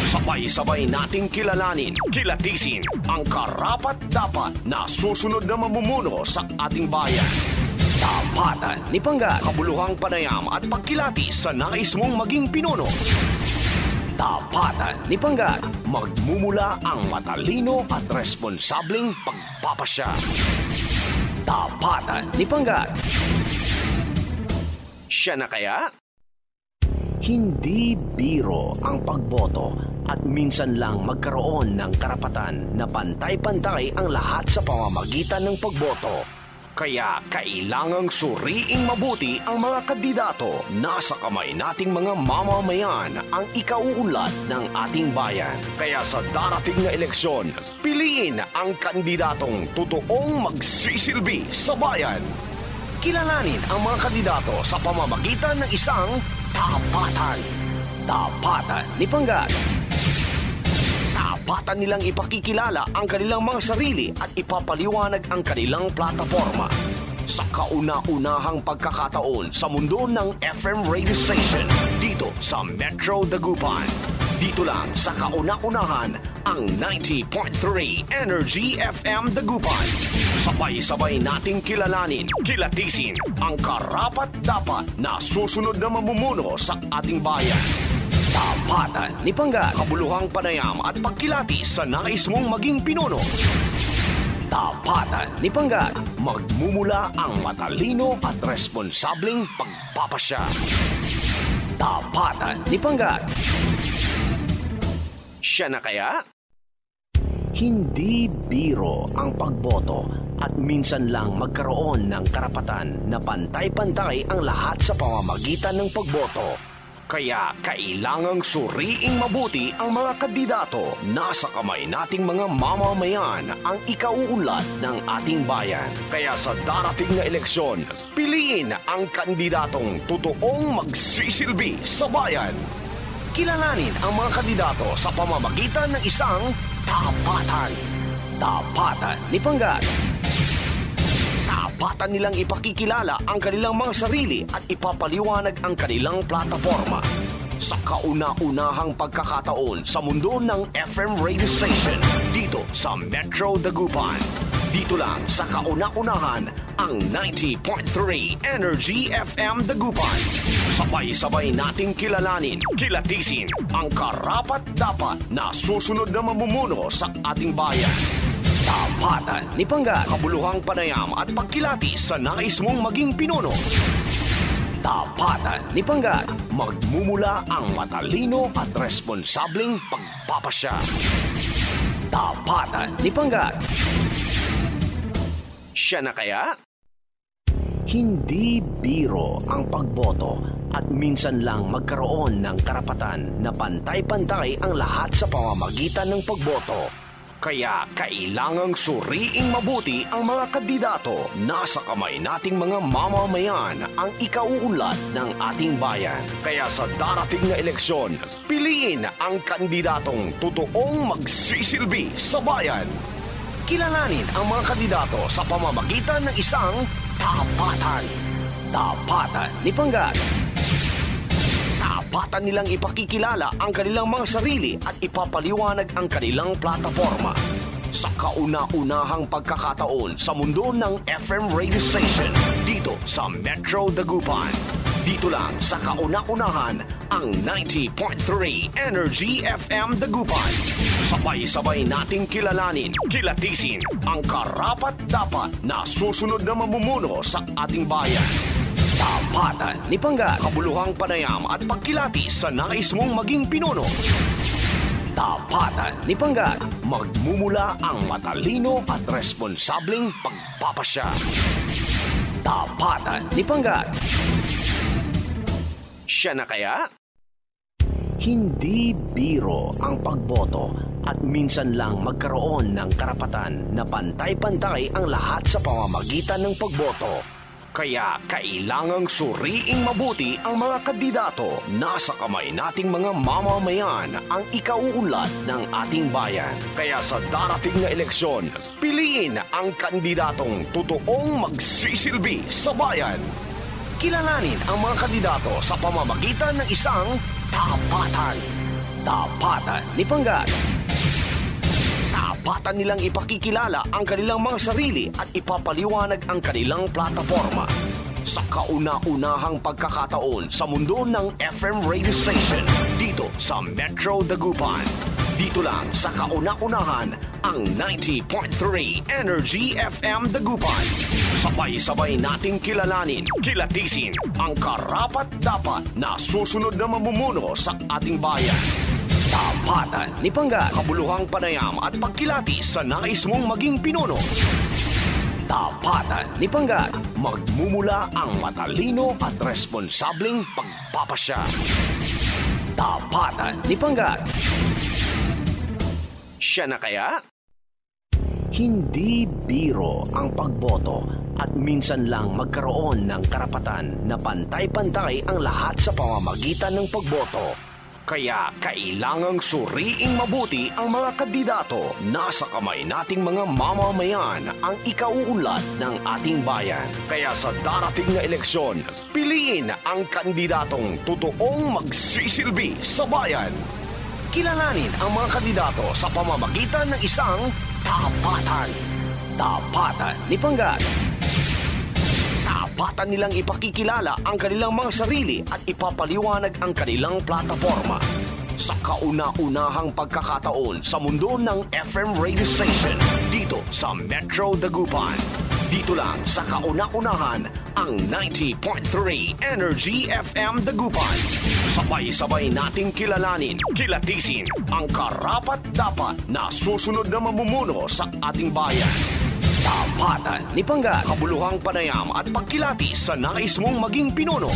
Sabay-sabay nating kilalanin, kilatisin ang karapat-dapat na susunod na mamumuno sa ating bayan. Tapatan ni Pangga, kabuluhang panayam at pagkilati sa nais mong maging pinuno. Tapatan ni Pangga, magmumula ang matalino at responsableng pagpapasya. Tapatan ni Pangga. Siya na kaya? Hindi biro ang pagboto at minsan lang magkaroon ng karapatan na pantay-pantay ang lahat sa pamamagitan ng pagboto. Kaya kailangang suriing mabuti ang mga kandidato. Nasa kamay nating mga mamamayan ang ikauunlad ng ating bayan. Kaya sa darating na eleksyon, piliin ang kandidatong totoong magsisilbi sa bayan. Kilalanin ang mga kandidato sa pamamagitan ng isang tapatan. Tapatan ni Pangga. Tapatan nilang ipakikilala ang kanilang mga sarili at ipapaliwanag ang kanilang plataforma. Sa kauna-unahang pagkakataon sa mundo ng FM radio station dito sa Metro Dagupan. Dito lang sa kauna-unahan ang 90.3 Energy FM Dagupan. Sabay-sabay nating kilalanin, kilatisin ang karapat-dapat na susunod na mamumuno sa ating bayan. Tapatan ni Pangga, kabuluhang panayam at pagkilati sa nais mong maging pinuno. Tapatan ni Pangga, magmumula ang matalino at responsableng pagpapasya. Tapatan ni Pangga. Siya na kaya? Hindi biro ang pagboto at minsan lang magkaroon ng karapatan na pantay-pantay ang lahat sa pamamagitan ng pagboto. Kaya kailangang suriing mabuti ang mga kandidato. Nasa kamay nating mga mamamayan ang ikauunlad ng ating bayan. Kaya sa darating na eleksyon, piliin ang kandidatong totoong magsisilbi sa bayan. Kilalanin ang mga kandidato sa pamamagitan ng isang tapatan. Tapatan ni Panggat. Tapatan nilang ipakikilala ang kanilang mga sarili at ipapaliwanag ang kanilang plataforma. Sa kauna-unahang pagkakataon sa mundo ng FM radio station dito sa Metro Dagupan. Dito lang sa kauna-unahan ang 90.3 Energy FM Dagupan. Sabay-sabay nating kilalanin, kilatisin ang karapat-dapat na susunod na mamumuno sa ating bayan. Tapatan ni Panggat, kabuluhang panayam at pagkilati sa nais mong maging pinuno. Tapatan ni Panggat, magmumula ang matalino at responsableng pagpapasya. Tapatan ni Panggat. Siya na kaya? Hindi biro ang pagboto at minsan lang magkaroon ng karapatan na pantay-pantay ang lahat sa pamamagitan ng pagboto. Kaya kailangang suriing mabuti ang mga kandidato. Nasa kamay nating mga mamamayan ang ikauunlad ng ating bayan. Kaya sa darating na eleksyon, piliin ang kandidatong totoong magsisilbi sa bayan. Kilalanin ang mga kandidato sa pamamagitan ng isang tapatan. Tapatan ni Panggat. Tapatan nilang ipakikilala ang kanilang mga sarili at ipapaliwanag ang kanilang plataforma. Sa kauna-unahang pagkakataon sa mundo ng FM radio station dito sa Metro Dagupan. Dito lang sa kauna-unahan ang 90.3 Energy FM Dagupan. Sabay-sabay nating kilalanin, kilatisin ang karapat-dapat na susunod na mamumuno sa ating bayan. Tapatan ni Panggat, kabuluhang panayam at pagkilati sa nais mong maging pinuno. Tapatan ni Panggat, magmumula ang matalino at responsableng pagpapasya. Tapatan ni Panggat. Siya na kaya? Hindi biro ang pagboto at minsan lang magkaroon ng karapatan na pantay-pantay ang lahat sa pamamagitan ng pagboto. Kaya kailangang suriing mabuti ang mga kandidato. Nasa kamay nating mga mamamayan ang ikauunlad ng ating bayan. Kaya sa darating na eleksyon, piliin ang kandidatong totoong magsisilbi sa bayan. Kilalanin ang mga kandidato sa pamamagitan ng isang tapatan. Tapatan ni Panggat. Tapatan nilang ipakikilala ang kanilang mga sarili at ipapaliwanag ang kanilang plataforma. Sa kauna-unahang pagkakataon sa mundo ng FM radio station dito sa Metro Dagupan. Dito lang sa kauna-unahan ang 90.3 Energy FM Dagupan. Sabay-sabay nating kilalanin, kilatisin ang karapat-dapat na susunod na mamumuno sa ating bayan. Tapatan ni Panggat, kabuluhang panayam at pagkilati sa nais mong maging pinuno. Tapatan ni Panggat, magmumula ang matalino at responsableng pagpapasya. Tapatan ni Panggat. Siya na kaya? Hindi biro ang pagboto at minsan lang magkaroon ng karapatan na pantay-pantay ang lahat sa pamamagitan ng pagboto. Kaya kailangang suriing mabuti ang mga kandidato. Nasa kamay nating mga mamamayan ang ikauunlad ng ating bayan. Kaya sa darating na eleksyon, piliin ang kandidatong totoong magsisilbi sa bayan. Kilalanin ang mga kandidato sa pamamagitan ng isang tapatan. Tapatan ni Panggat. Tapatan nilang ipakikilala ang kanilang mga sarili at ipapaliwanag ang kanilang plataforma. Sa kauna-unahang pagkakataon sa mundo ng FM radio station dito sa Metro Dagupan. Dito lang sa kauna-unahan ang 90.3 Energy FM Dagupan. Sabay-sabay nating kilalanin, kilatisin ang karapat-dapat na susunod na mamumuno sa ating bayan. Tapatan ni Panggat, kabuluhang panayam at pagkilati sa nais mong maging pinuno.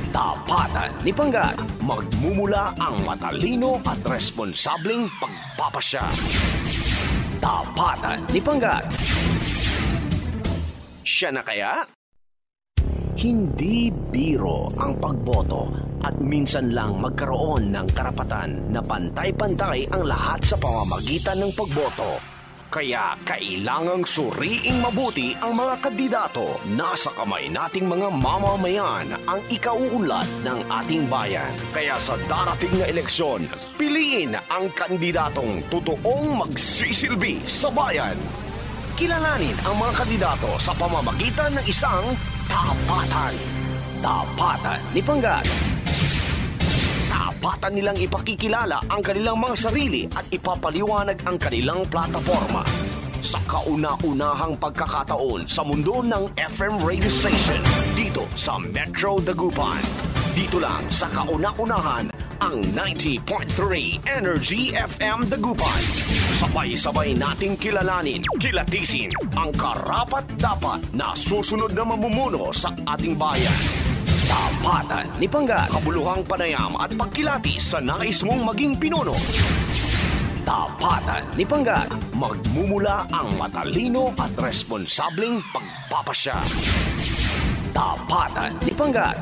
Tapatan ni Panggat, magmumula ang matalino at responsableng pagpapasya. Tapatan ni Panggat. Siya na kaya? Hindi biro ang pagboto at minsan lang magkaroon ng karapatan na pantay-pantay ang lahat sa pamamagitan ng pagboto. Kaya kailangang suriing mabuti ang mga kandidato. Nasa kamay nating mga mamamayan ang ikauunlad ng ating bayan. Kaya sa darating na eleksyon, piliin ang kandidatong totoong magsisilbi sa bayan. Kilalanin ang mga kandidato sa pamamagitan ng isang tapatan. Tapatan ni Panggat. Tapatan nilang ipakikilala ang kanilang mga sarili at ipapaliwanag ang kanilang plataforma. Sa kauna-unahang pagkakataon sa mundo ng FM radio station dito sa Metro Dagupan. Dito lang sa kauna-unahan ang 90.3 Energy FM Dagupan. Sabay-sabay nating kilalanin, kilatisin ang karapat-dapat na susunod na mamumuno sa ating bayan. Tapatan ni Panggat, kabuluhang panayam at pagkilatis sa nais mong maging pinuno. Tapatan ni Panggat, magmumula ang matalino at responsableng pagpapasya. Tapatan ni Panggat.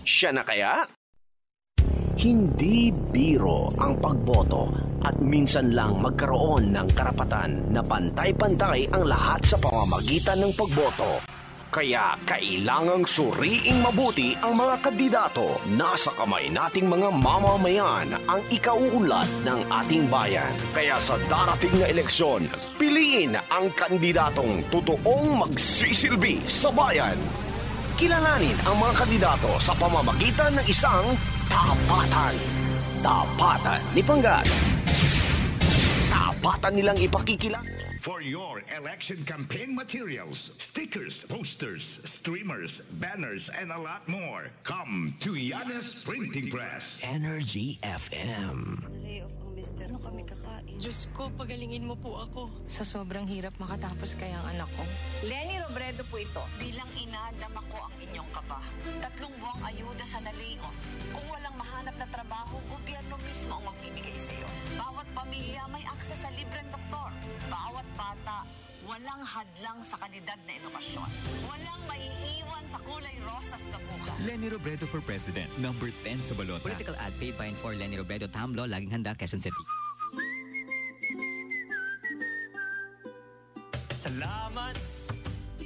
Siya na kaya? Hindi biro ang pagboto at minsan lang magkaroon ng karapatan na pantay-pantay ang lahat sa pamamagitan ng pagboto. Kaya kailangang suriing mabuti ang mga kandidato. Nasa kamay nating mga mamamayan ang ikauunlad ng ating bayan. Kaya sa darating na eleksyon, piliin ang kandidatong totoong magsisilbi sa bayan. Kilalanin ang mga kandidato sa pamamagitan ng isang tapatan. Tapatan ni Panggat. Tapatan nilang ipakikilala. For your election campaign materials, stickers, posters, streamers, banners, and a lot more, come to Yanes Printing Press. Energy FM. Layoff ang mister. Ano kami kakain? Diyos ko, pagalingin mo po ako. Sa sobrang hirap makatapos kaya ang anak ko. Lenny Robredo po ito. Bilang ina, dama ko ang inyong kaba. 3 buwang ayuda sa na-layoff. Kung walang mahanap na trabaho, gobyerno mismo ang magbibigay sa iyo. Bawat pamilya may akses sa libreng doktor. Bawat bata, walang hadlang sa kalidad na edukasyon. Walang maiiwan sa kulay rosas na buhay. Lenny Robredo for President, number 10 sa balota. Political ad paid by and for Lenny Robredo, Tamlo, laging handa, Quezon City. Salamat!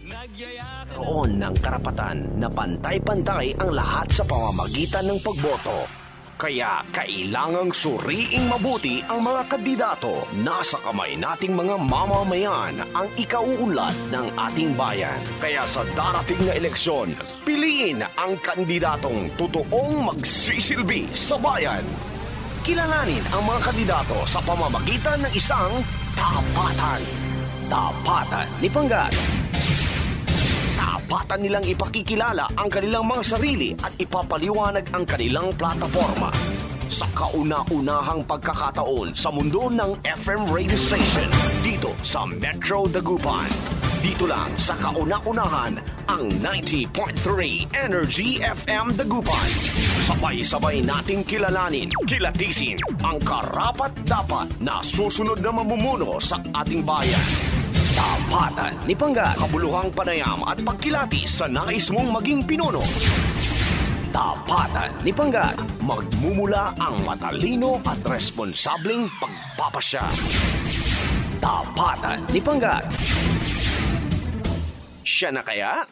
Nagyayakap! Roon ng karapatan na pantay-pantay ang lahat sa pamamagitan ng pagboto. Kaya kailangang suriing mabuti ang mga kandidato. Nasa kamay nating mga mamamayan ang ikauunlad ng ating bayan. Kaya sa darating na eleksyon, piliin ang kandidatong totoong magsisilbi sa bayan. Kilalanin ang mga kandidato sa pamamagitan ng isang tapatan. Tapatan ni Panggat. Tapatan nilang ipakikilala ang kanilang mga sarili at ipapaliwanag ang kanilang plataforma. Sa kauna-unahang pagkakataon sa mundo ng FM radio station dito sa Metro Dagupan. Dito lang sa kauna-unahan ang 90.3 Energy FM Dagupan. Sabay-sabay nating kilalanin, kilatisin ang karapat-dapat na susunod na mamumuno sa ating bayan. Tapatan ni Panggat, kabuluhang panayam at pagkilatis sa nais mong maging pinuno. Tapatan ni Panggat, magmumula ang matalino at responsableng pagpapasya. Tapatan ni Panggat. Siya na kaya?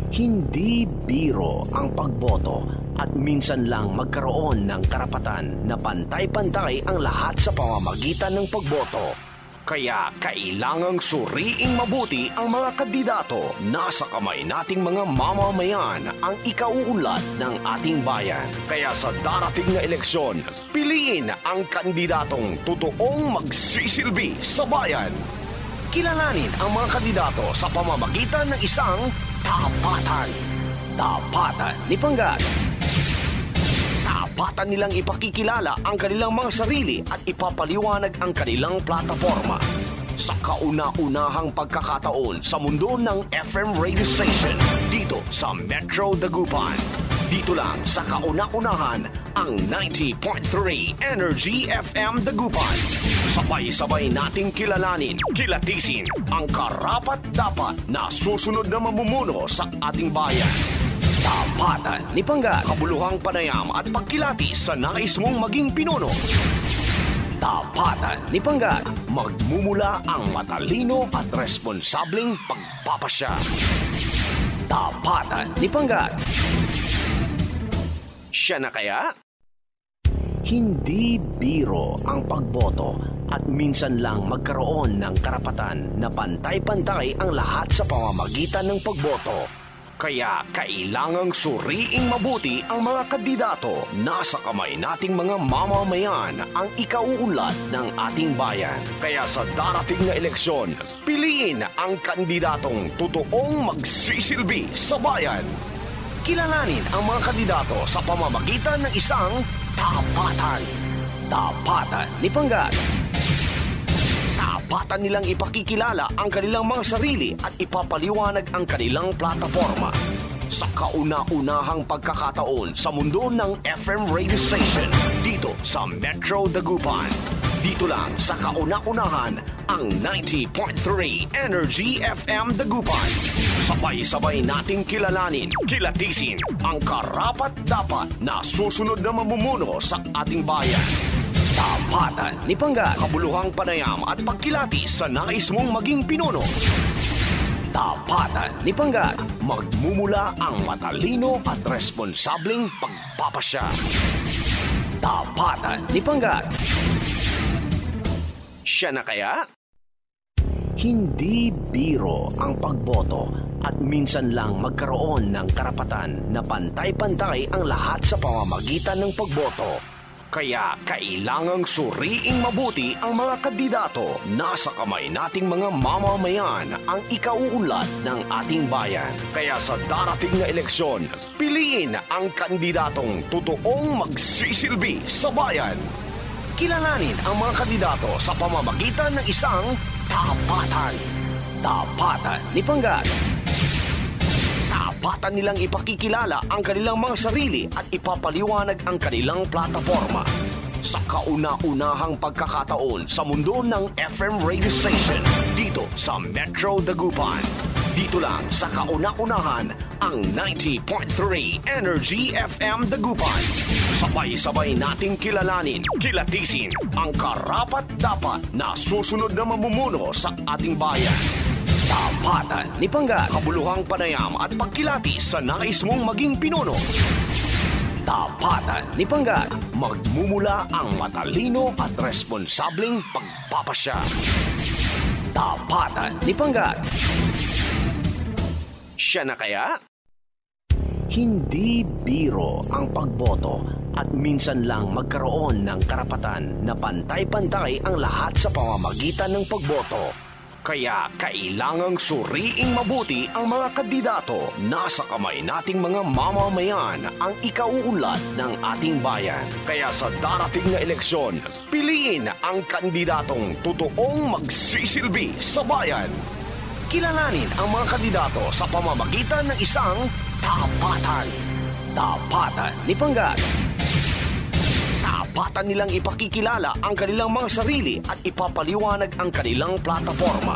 Hindi biro ang pagboto at minsan lang magkaroon ng karapatan na pantay-pantay ang lahat sa pamamagitan ng pagboto. Kaya kailangang suriing mabuti ang mga kandidato. Nasa kamay nating mga mamamayan ang ikauunlad ng ating bayan. Kaya sa darating na eleksyon, piliin ang kandidatong totoong magsisilbi sa bayan. Kilalanin ang mga kandidato sa pamamagitan ng isang tapatan. Tapatan ni Panggat. Tapatan nilang ipakikilala ang kanilang mga sarili at ipapaliwanag ang kanilang plataforma. Sa kauna-unahang pagkakataon sa mundo ng FM radio station dito sa Metro Dagupan. Dito lang sa kauna-unahan, ang 90.3 Energy FM Dagupan. Sabay-sabay nating kilalanin, kilatisin ang karapat-dapat na susunod na mamumuno sa ating bayan. Tapatan ni Panggat, kabuluhang panayam at pagkilati sa nais mong maging pinuno. Tapatan ni Panggat, magmumula ang matalino at responsableng pagpapasya. Tapatan ni Panggat. Siya na kaya? Hindi biro ang pagboto at minsan lang magkaroon ng karapatan na pantay-pantay ang lahat sa pamamagitan ng pagboto. Kaya kailangang suriing mabuti ang mga kandidato. Nasa kamay nating mga mamamayan ang ikauunlad ng ating bayan. Kaya sa darating na eleksyon, piliin ang kandidatong totoong magsisilbi sa bayan. Kilalanin ang mga kandidato sa pamamagitan ng isang tapatan. Tapatan ni Panggat. Tapatan nilang ipakikilala ang kanilang mga sarili at ipapaliwanag ang kanilang plataforma. Sa kauna-unahang pagkakataon sa mundo ng FM radio station, dito sa Metro Dagupan. Dito lang sa kauna-unahan, ang 90.3 Energy FM Dagupan. Sabay-sabay nating kilalanin, kilatisin ang karapat-dapat na susunod na mamumuno sa ating bayan. Tapatan ni Panggat, kabuluhang panayam at pagkilati sa nais mong maging pinuno. Tapatan ni Panggat, magmumula ang matalino at responsableng pagpapasya. Tapatan ni Panggat. Siya na kaya? Hindi biro ang pagboto at minsan lang magkaroon ng karapatan na pantay-pantay ang lahat sa pamamagitan ng pagboto. Kaya kailangang suriing mabuti ang mga kandidato. Nasa kamay nating mga mamamayan ang ikauunlad ng ating bayan. Kaya sa darating na eleksyon, piliin ang kandidatong totoong magsisilbi sa bayan. Kilalanin ang mga kandidato sa pamamagitan ng isang tapatan. Tapatan ni Panggat. Tapatan nilang ipakikilala ang kanilang mga sarili at ipapaliwanag ang kanilang plataforma. Sa kauna-unahang pagkakataon sa mundo ng FM radio station, dito sa Metro Dagupan. Dito lang sa kauna-unahan, ang 90.3 Energy FM Dagupan. Sabay-sabay nating kilalanin, kilatisin ang karapat-dapat na susunod na mamumuno sa ating bayan. Tapatan ni Panggat, kabuluhang panayam at pagkilati sa nais mong maging pinuno. Tapatan ni Panggat, magmumula ang matalino at responsableng pagpapasya. Tapatan ni Panggat. Siya na kaya? Hindi biro ang pagboto at minsan lang magkaroon ng karapatan na pantay-pantay ang lahat sa pamamagitan ng pagboto. Kaya kailangang suriing mabuti ang mga kandidato. Nasa kamay nating mga mamamayan ang ikauunlad ng ating bayan. Kaya sa darating na eleksyon, piliin ang kandidatong totoong magsisilbi sa bayan. Kilalanin ang mga kandidato sa pamamagitan ng isang tapatan. Tapatan ni Panggat. Tapatan nilang ipakikilala ang kanilang mga sarili at ipapaliwanag ang kanilang plataforma.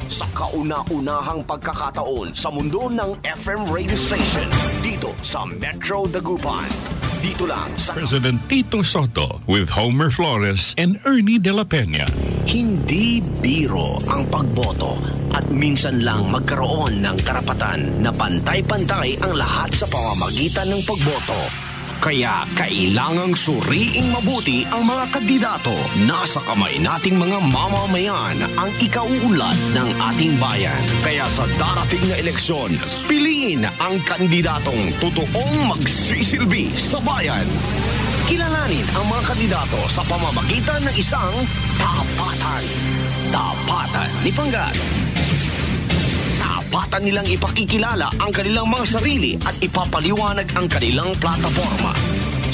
Sa kauna-unahang pagkakataon sa mundo ng FM radio station, dito sa Metro Dagupan. Dito lang sa President Tito Soto with Homer Flores and Ernie De La Peña. Hindi biro ang pagboto at minsan lang magkaroon ng karapatan na pantay-pantay ang lahat sa pamamagitan ng pagboto. Kaya kailangang suriing mabuti ang mga kandidato. Nasa kamay nating mga mamamayan ang ikauunlad ng ating bayan. Kaya sa darating na eleksyon, piliin ang kandidatong totoong magsisilbi sa bayan. Kilalanin ang mga kandidato sa pamamagitan ng isang tapatan. Tapatan ni Panggat. Tapatan nilang ipakikilala ang kanilang mga sarili at ipapaliwanag ang kanilang plataforma.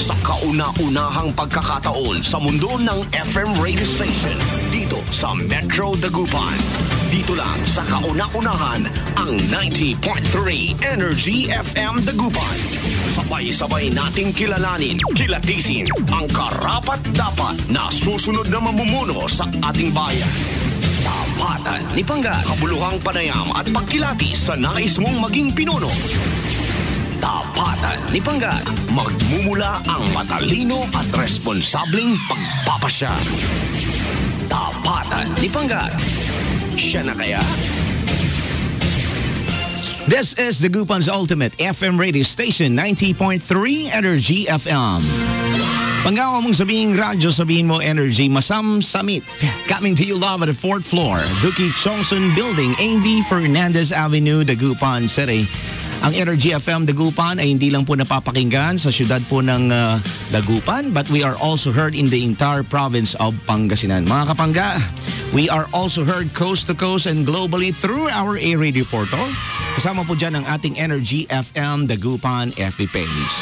Sa kauna-unahang pagkakataon sa mundo ng FM radio station, dito sa Metro Dagupan. Dito lang sa kauna-unahan ang 90.3 Energy FM Dagupan. Sabay-sabay nating kilalanin, kilatisin ang karapat-dapat na susunod na mamumuno sa ating bayan. Tapatan ni Panggat, kabuluhang panayam at pagkilati sa nais mong maging pinuno. Tapatan ni Panggat, magmumula ang matalino at responsableng pagpapasya. Tapatan ni Panggat, siya na kaya? This is Dagupan's ultimate FM radio station, 90.3 Energy FM. Panggawa mong sabihin radyo, sabihin mo energy, Masam Summit. Coming to you live at the 4th floor, Duki Chongson Building, A.D. Fernandez Avenue, Dagupan City. Ang Energy FM Dagupan ay hindi lang po napapakinggan sa syudad po ng Dagupan, but we are also heard in the entire province of Pangasinan. Mga kapangga, we are also heard coast to coast and globally through our A-Radio portal. Kasama po dyan ang ating Energy FM Dagupan FB page.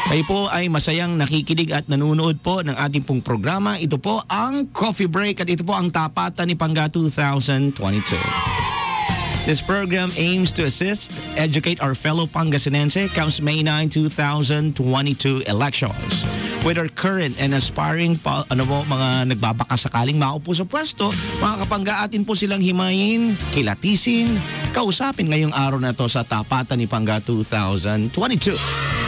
Kayo po ay masayang nakikinig at nanonood po ng ating pong programa. Ito po ang Coffee Break at ito po ang Tapatan ni Pangga 2022. This program aims to assist, educate our fellow Pangasinense comes May 9, 2022 elections. With our current and aspiring mga nagbabaka sakaling maupo sa pwesto, mga kapangga, atin po silang himayin, kilatisin, kausapin ngayong araw na to sa Tapatan ni Pangga 2022.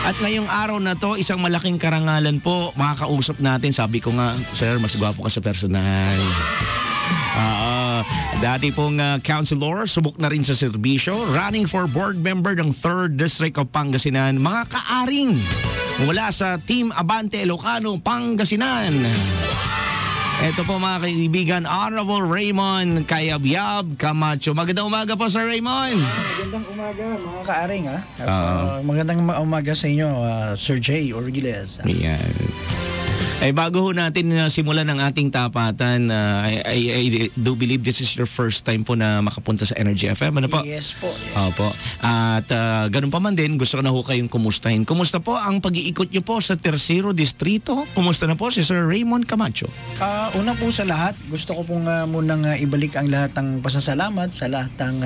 At ngayong araw na to, isang malaking karangalan po, makakausap natin. Sabi ko nga, sir, mas gwapo ka sa personal. Dati pong councilor, subok na rin sa serbisyo, running for board member ng 3rd District of Pangasinan, mga kaaring mula sa Team Abante Ilocano, Pangasinan. Ito po mga kaibigan, Honorable Raymond Cayabyab Camacho. Magandang umaga po, Sir Raymond. Magandang umaga mga kaaring. Magandang umaga sa inyo, Sir Jay Orgiles. Yan. Ay bago ho natin simulan ang ating tapatan, I do believe this is your first time po na makapunta sa Energy FM. Ano po? Yes po. Yes. Opo. At ganun pa man din, gusto ko na ho kayong kumustahin. Kumusta po ang pag-iikot nyo po sa Tercero Distrito? Kumusta na po si Sir Raymond Camacho? Una po sa lahat, gusto ko pong munang ibalik ang lahat ng pasasalamat sa lahat ng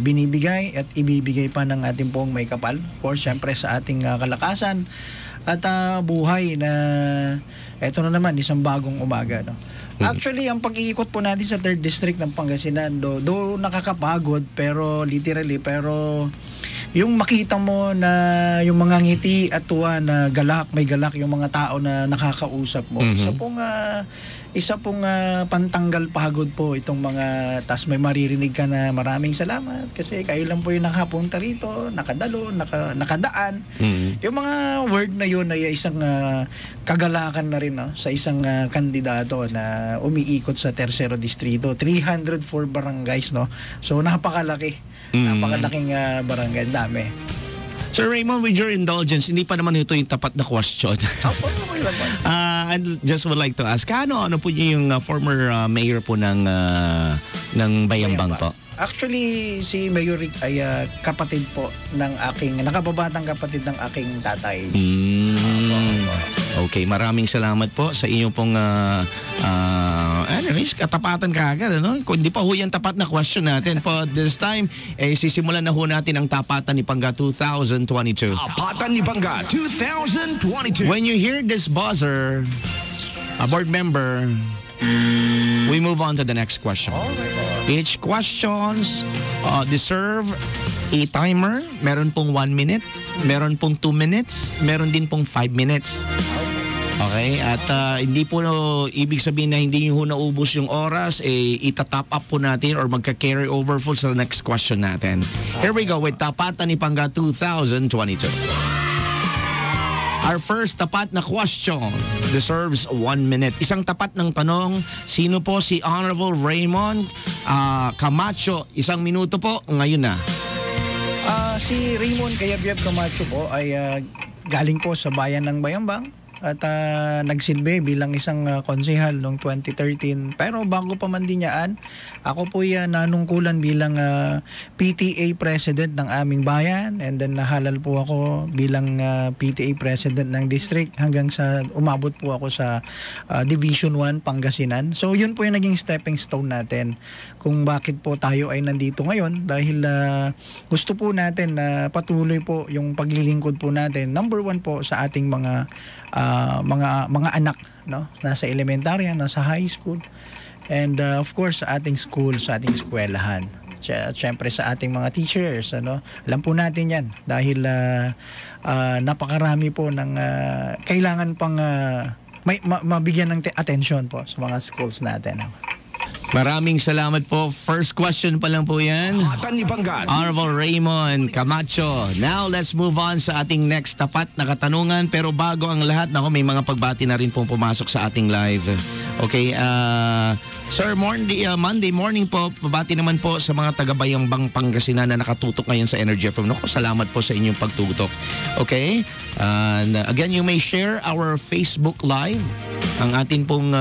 binibigay at ibibigay pa ng ating pong may kapal. For syempre sa ating kalakasan at buhay na eto na naman, isang bagong umaga, no? Actually, ang pag-iikot po natin sa 3rd District ng Pangasinan, do nakakapagod, pero literally, pero yung makita mo na yung mga ngiti at tuwa na may galak yung mga tao na nakakausap mo. Isa pong pantanggal pagod po itong mga, tas may maririnig ka na maraming salamat kasi kayo lang po yung nakapunta rito, nakadalo, nakadaan. Yung mga word na yun ay isang kagalakan na rin, no? Sa isang kandidato na umiikot sa Tercero Distrito. 304 barangays, no? So napakalaki. Napakalaking barangay, dami. Sir Raymond, with your indulgence, hindi pa naman ito yung tapat na question. I just would like to ask, ano po yung former mayor po ng Bayambang po? Actually, si Mayor Rick ay kapatid po ng aking, nakababatang kapatid ng aking tatay. Okay, maraming salamat po sa inyong pong anyways, katapatan kaagad, ano? Kung hindi pa ho yan tapat na question natin po this time, sisimulan na ho natin ang Tapatan ni Pangga 2022. Tapatan ni Pangga 2022. When you hear this buzzer, a board member, we move on to the next question. Each questions deserve a timer. Meron pong 1 minute, meron pong 2 minutes, meron din pong 5 minutes. Okay? At hindi po ibig sabihin na hindi nyo naubos yung oras, itatop up po natin or magka-carry over po sa next question natin. Here we go with Tapatan ni Pangga 2022. Our first tapat na question deserves 1 minute. Isang tapat ng tanong, sino po si Honorable Raymond Camacho? 1 minuto po, ngayon na. Si Raymond Cayabyab Camacho po ay galing po sa bayan ng Bayambang. at nagsilbi bilang isang konsehal noong 2013. Pero bago pa man din yan, ako po nanungkulan bilang PTA president ng aming bayan, and then nahalal po ako bilang PTA president ng district hanggang sa umabot po ako sa Division 1 Pangasinan. So yun po yung naging stepping stone natin kung bakit po tayo ay nandito ngayon, dahil gusto po natin na patuloy po yung paglilingkod po natin. Number 1 po sa ating mga anak, no, nasa elementarya, nasa high school, and of course sa ating school, sa ating eskwelahan. Siyempre sa ating mga teachers, ano, alam po natin yan dahil napakarami po ng kailangan pang mabigyan ng attention po sa mga schools natin. Maraming salamat po. First question pa lang po yan. Honorable Raymond Camacho. Now, let's move on sa ating next tapat na katanungan. Pero bago ang lahat, may mga pagbati na rin pong pumasok sa ating live. Okay, Sir, Monday morning po, pabati naman po sa mga taga-Bayambang Pangasinan na nakatutok ngayon sa Energy FM. Salamat po sa inyong pagtutok. Okay? And again, you may share our Facebook Live. Ang atin pong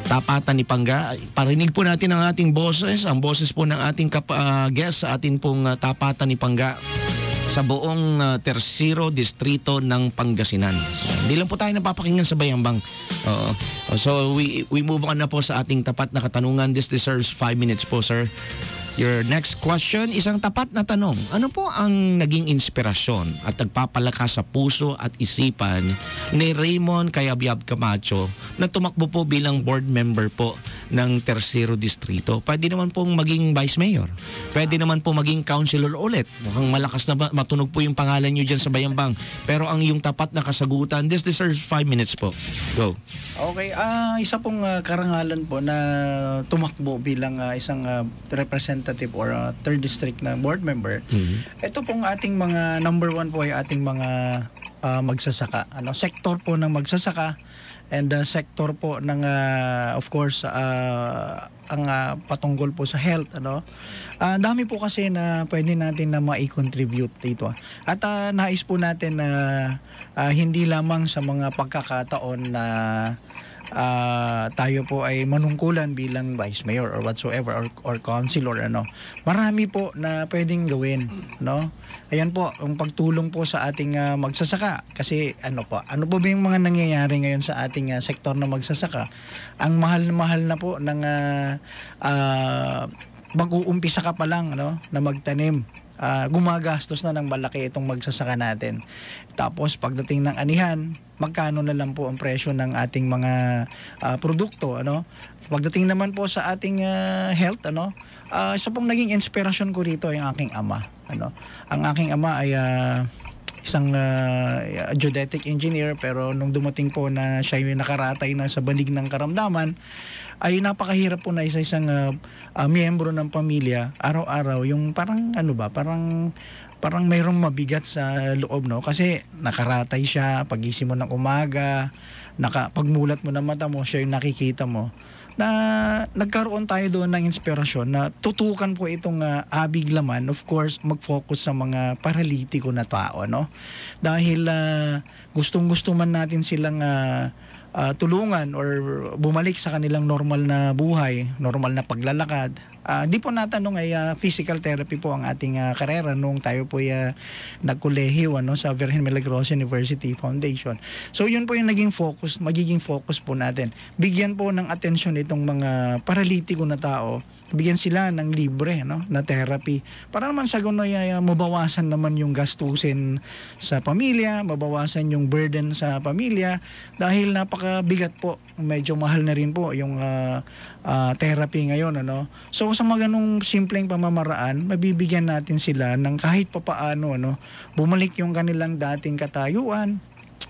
Tapatan ni Pangga. Parinig po natin ang ating boses, ang boses po ng ating guest sa atin pong Tapatan ni Pangga sa buong Tercero Distrito ng Pangasinan. Hindi lang po tayo napapakinggan sa Bayambang. So we move on na po sa ating tapat na katanungan. This deserves 5 minutes po, sir. Your next question, isang tapat na tanong. Ano po ang naging inspirasyon at nagpapalakas sa puso at isipan ni Raymond Cayabyab Camacho na tumakbo po bilang board member po ng Tercero Distrito? Pwede naman pong maging vice mayor. Pwede naman po maging councilor ulit. Mukhang malakas na matunog po yung pangalan nyo dyan sa Bayambang. Pero ang yung tapat na kasagutan, this deserves 5 minutes po. Go. Okay, isa pong karangalan po na tumakbo bilang isang representative or third district na board member. Ito pong ating mga number 1 po ay ating mga magsasaka. Sektor po ng magsasaka and sector po ng of course ang patungkol po sa health. Dami po kasi na pwede natin na mai-contribute dito. At nais po natin na hindi lamang sa mga pagkakataon na tayo po ay manungkulan bilang vice mayor or whatsoever or councilor, marami po na pwedeng gawin, ayan po, ang pagtulong po sa ating magsasaka. Kasi ano po ba yung mga nangyayari ngayon sa ating sektor na magsasaka? Ang mahal na po ng mag-uumpisa ka pa lang, na magtanim. Gumagastos na ng malaki itong magsasaka natin. Tapos pagdating ng anihan, magkano na lang po ang presyo ng ating mga produkto, Pagdating naman po sa ating health, isa pong naging inspirasyon ko rito ay ang aking ama, Ang aking ama ay isang geodetic engineer, pero nung dumating po na siya yung nakaratay na sa banig ng karamdaman, ay napakahirap po na isang miyembro ng pamilya araw-araw yung parang parang mayroong mabigat sa loob, kasi nakaratay siya, pagising mo ng umaga, pagmulat mo ng mata mo, siya yung nakikita mo, na nagkaroon tayo doon ng inspirasyon na tutukan po itong abig laman, of course mag-focus sa mga paralitiko na tao, dahil gustong-gusto man natin silang tulungan or bumalik sa kanilang normal na buhay, normal na paglalakad. Di po natanong ay physical therapy po ang ating karera nung tayo po nagkolehiyo sa Virgen Milagrosa University Foundation. So yun po yung magiging focus po natin. Bigyan po ng atensyon itong mga paralitiko na tao, bigyan sila ng libre na therapy para naman sa gano'n ay mabawasan naman yung gastusin sa pamilya, mabawasan yung burden sa pamilya, dahil napakabigat po, medyo mahal na rin po yung therapy ngayon, So sa mga ganung simpleng pamamaraan, mabibigyan natin sila ng kahit papaano, bumalik yung kanilang dating katayuan,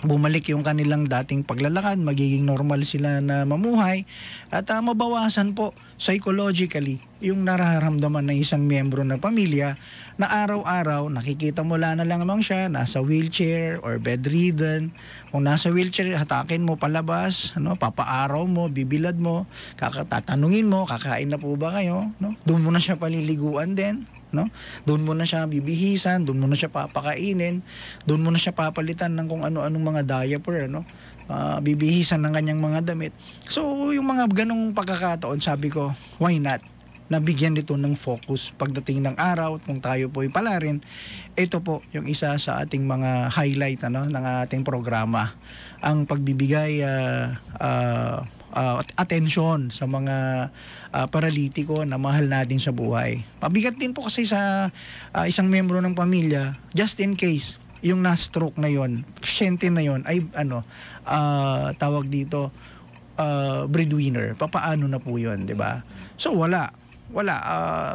bumalik yung kanilang dating paglalakad, magiging normal sila na mamuhay, at mabawasan po psychologically yung nararamdaman ng isang miyembro ng pamilya na araw-araw nakikita mo na lang naman siya nasa wheelchair or bedridden. Kung nasa wheelchair, hatakin mo palabas, papaaraw mo, bibilad mo, tatanungin mo, kakain na po ba kayo? Doon mo na siya paliliguan din. no? Doon mo na siya bibihisan, doon mo na siya papakainin, doon mo na siya papalitan ng kung ano-anong mga diaper, no? Bibihisan ng kanyang mga damit. So, yung mga ganong pagkakataon, sabi ko, why not? Nabigyan nito ng focus pagdating ng araw, kung tayo po pala rin. Ito po yung isa sa ating mga highlight ng ating programa, ang pagbibigay atensyon sa mga paralitiko na mahal natin sa buhay. Pabigat din po kasi sa isang membro ng pamilya, just in case yung na-stroke na yon, pasyente na yon ay tawag dito breadwinner. Papaano na po yon, 'di ba? So wala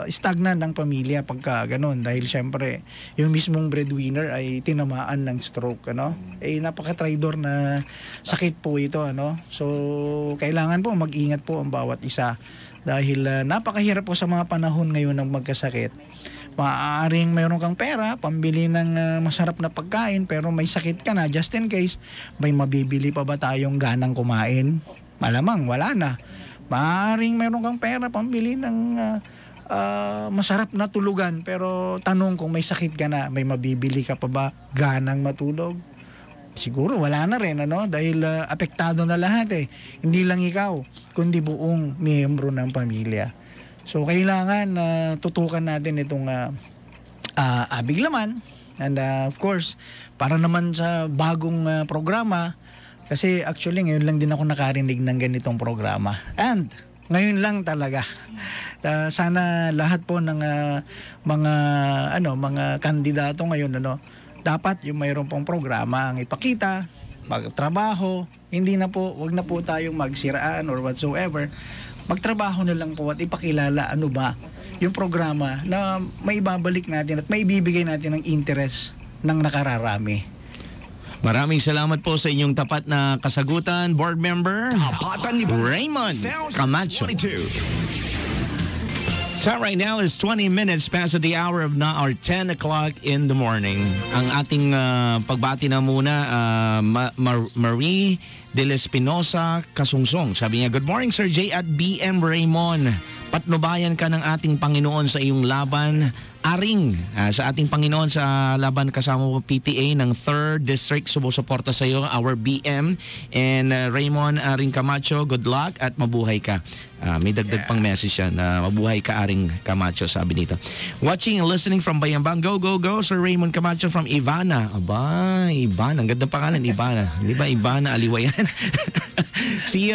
stagnant ng pamilya pagka ganun, dahil syempre yung mismong breadwinner ay tinamaan ng stroke, napaka-traidor na sakit po ito, so kailangan po mag-ingat po ang bawat isa, dahil napakahirap po sa mga panahon ngayon ng magkasakit. Maaaring mayroon kang pera pambili ng masarap na pagkain, pero may sakit ka na, just in case, may mabibili pa ba tayong ganang kumain? Malamang wala na. Maaaring mayroon kang pera pambili ng masarap na tulugan, pero tanong kung may sakit ka na, may mabibili ka pa ba ganang matulog? Siguro wala na rin, dahil apektado na lahat Hindi lang ikaw, kundi buong miyembro ng pamilya. So kailangan tutukan natin itong abiglaman, and of course, para naman sa bagong programa. Kasi actually ngayon lang din ako nakarinig ng ganitong programa. And ngayon lang talaga. Sana lahat po ng mga kandidato ngayon dapat yung mayroon pong programa ang ipakita, magtrabaho, wag na po tayong magsiraan or whatsoever. Magtrabaho na lang po at ipakilala ano ba yung programa na maibabalik natin at maibibigay natin ng interest ng nakararami. Maraming salamat po sa inyong tapat na kasagutan, Board Member Raymond Camacho. So right now is 20 minutes past the hour of 10 o'clock in the morning. Ang ating pagbati na muna, Marie de Espinosa Kasungsong. Sabi niya, good morning Sir J at BM Raymond. Patnubayan ka ng ating Panginoon sa iyong laban. Aring sa ating Panginoon sa laban kasama mo PTA ng 3rd District, sumusuporta sa iyo, our BM. And Raymond Aring Camacho, good luck at mabuhay ka. May dagdag pang message yan, mabuhay ka Aring Camacho, sabi dito. Watching and listening from Bayambang, go Sir Raymond Camacho from Ivana. Aba, Ivana, ang ganda pangalan, Ivana. Di ba Ivana Aliwayan? Si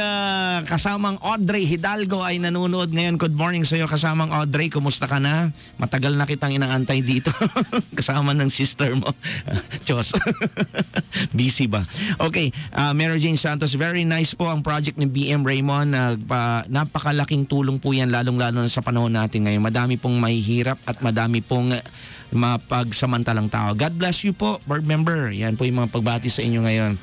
kasamang Audrey Hidalgo ay nanonood ngayon. Good morning sa iyo kasamang Audrey, kumusta ka na? Matagal na kitang inaantay dito. Kasama ng sister mo. Diyos. Busy ba? Okay, Mary Jane Santos, very nice po ang project ni BM Raymond. Napakalaking tulong po yan, lalong-lalo na sa panahon natin ngayon. Madami pong mahihirap at madami pong mapagsamantalang tao. God bless you po, board member. Yan po yung mga pagbati sa inyo ngayon.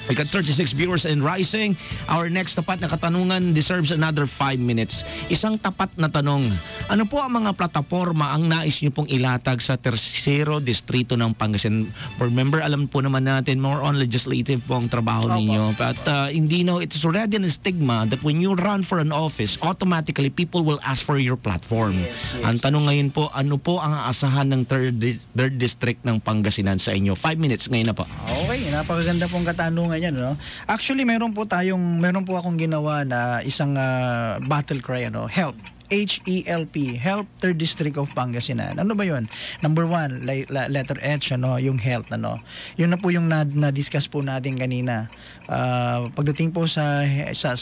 We got 36 viewers and rising. Our next tapat na katanungan deserves another 5 minutes. Isang tapat na tanong. Ano po ang mga plataforma ang nais niyo pong ilatag sa Tercero Distrito ng Pangasinan? Remember, alam po naman natin, more on legislative po ang trabaho ninyo. But hindi it's already a stigma that when you run for an office, automatically people will ask for your platform. Yes. Ang tanong ngayon po, ano po ang aasahan ng 3rd District ng Pangasinan sa inyo? 5 minutes ngayon na po. Okay, napakaganda pong katanungan yan, Actually, meron po akong ginawa na isang battle cry, help. HELP, Help 3rd District of Pangasinan. Ano ba 'yon? Number 1, letter H, yung health, Yun na po yung na-discuss po natin kanina. Pagdating po sa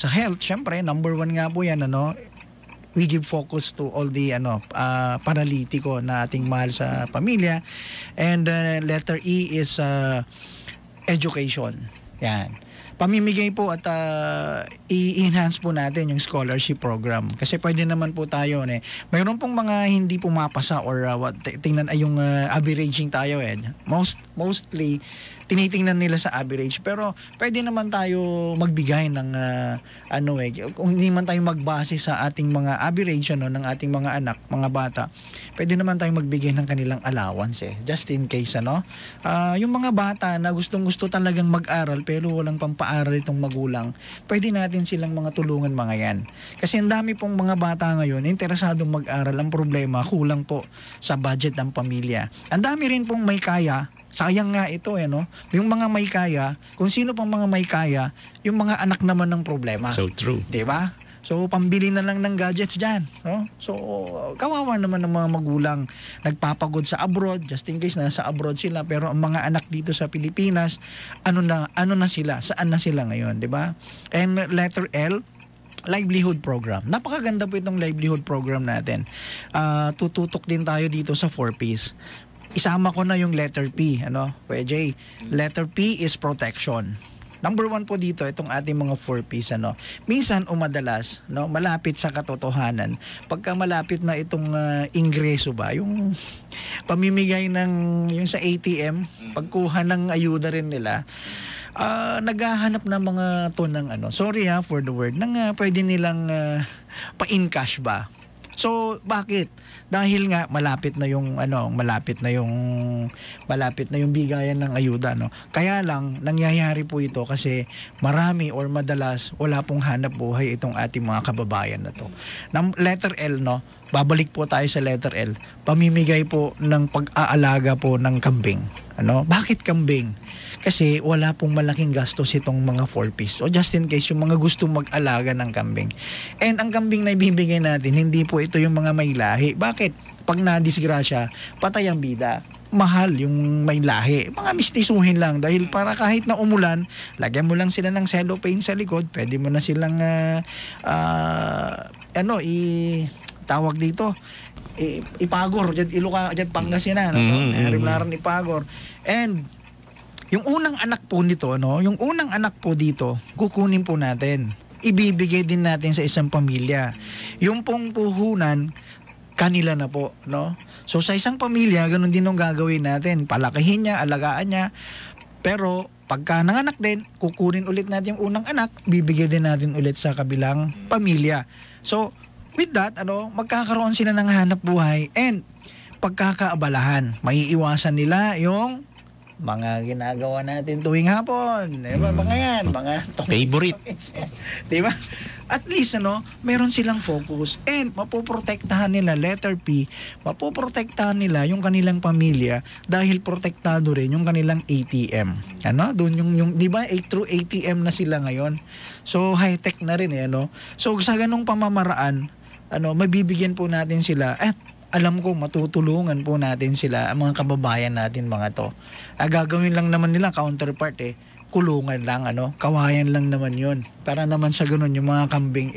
health, syempre number 1 nga po 'yan, we give focus to all the paralitiko na ating mahal sa pamilya. And letter E is education. Yan. Pamimigay po at i-enhance po natin yung scholarship program. Kasi pwede naman po tayo, mayroon pong mga hindi pumapasa or tingnan ay yung averaging tayo. Mostly, tinitingnan nila sa average. Pero pwede naman tayo magbigay ng kung hindi man tayo magbase sa ating mga average ng ating mga anak, mga bata, pwede naman tayo magbigay ng kanilang allowance just in case yung mga bata na gustong-gusto talagang mag-aral pero walang magpapaaral itong magulang, pwede natin silang mga tulungan mga yan. Kasi ang dami pong mga bata ngayon, interesadong mag-aral. Ang problema, kulang po sa budget ng pamilya. Ang dami rin pong may kaya, sayang nga ito yung mga may kaya, kung sino pang mga may kaya, yung mga anak naman ng problema. So true. Diba? So, pambili na lang ng gadgets dyan. No? So, kawawa naman ng mga magulang. Nagpapagod sa abroad, just in case nasa abroad sila. Pero ang mga anak dito sa Pilipinas, ano na sila? Saan na sila ngayon? Diba? And letter L, livelihood program. Napakaganda po itong livelihood program natin. Tututok din tayo dito sa 4Ps. Isama ko na yung letter P. Kuya Jay, letter P is protection. Number 1 po dito, itong ating mga 4Ps, minsan o madalas, malapit sa katotohanan. Pagka malapit na itong ingreso ba, yung pamimigay yung sa ATM, pagkuha ng ayuda rin nila, naghahanap na mga to ng sorry for the word, nang pwede nilang pa-in-cash ba. So, bakit? Dahil nga malapit na yung bigayan ng ayuda, Kaya lang nangyayari po ito kasi marami or madalas wala pong hanap buhay itong ating mga kababayan na to. Letter L, babalik po tayo sa letter L. Pamimigay po ng pag-aalaga po ng kambing. Bakit kambing? Kasi wala pong malaking gastos itong mga 4Ps. So just in case yung mga gustong mag-alaga ng kambing. And ang kambing na ibibigay natin, hindi po ito yung mga may lahi. Bakit? Pag nadisgrasya, patay ang bida. Mahal yung may lahi. Mga mistisuhin lang dahil para kahit na umulan, lagyan mo lang sila ng cellophane sa likod, pwede mo na silang tawag dito, ipagor diyan Pangasinan, Narimlaran ipagor. And yung unang anak po nito, yung unang anak po dito, kukunin po natin. Ibibigay din natin sa isang pamilya. Yung pong puhunan, kanila na po, So sa isang pamilya, ganun din ang gagawin natin. Palakihin niya, alagaan niya. Pero pagka nanganak din, kukunin ulit natin yung unang anak, bibigay din natin ulit sa kabilang pamilya. So with that, magkakaroon sila ng hanap buhay and pagkakaabalahan. Maiiwasan nila yung mga ginagawa natin tuwing hapon. Mga yan, mga favorite. Diba? At least, meron silang focus and mapoprotektahan nila, letter P, mapoprotektahan nila yung kanilang pamilya dahil protektado rin yung kanilang ATM. Doon yung diba, through ATM na sila ngayon. So, high-tech na rin So, sa ganung pamamaraan, mabibigyan po natin sila at alam ko matutulungan po natin sila, ang mga kababayan natin mga to. Gagawin lang naman nila counterpart kulungan lang kawayan lang naman yun. Para naman sa ganun yung mga kambing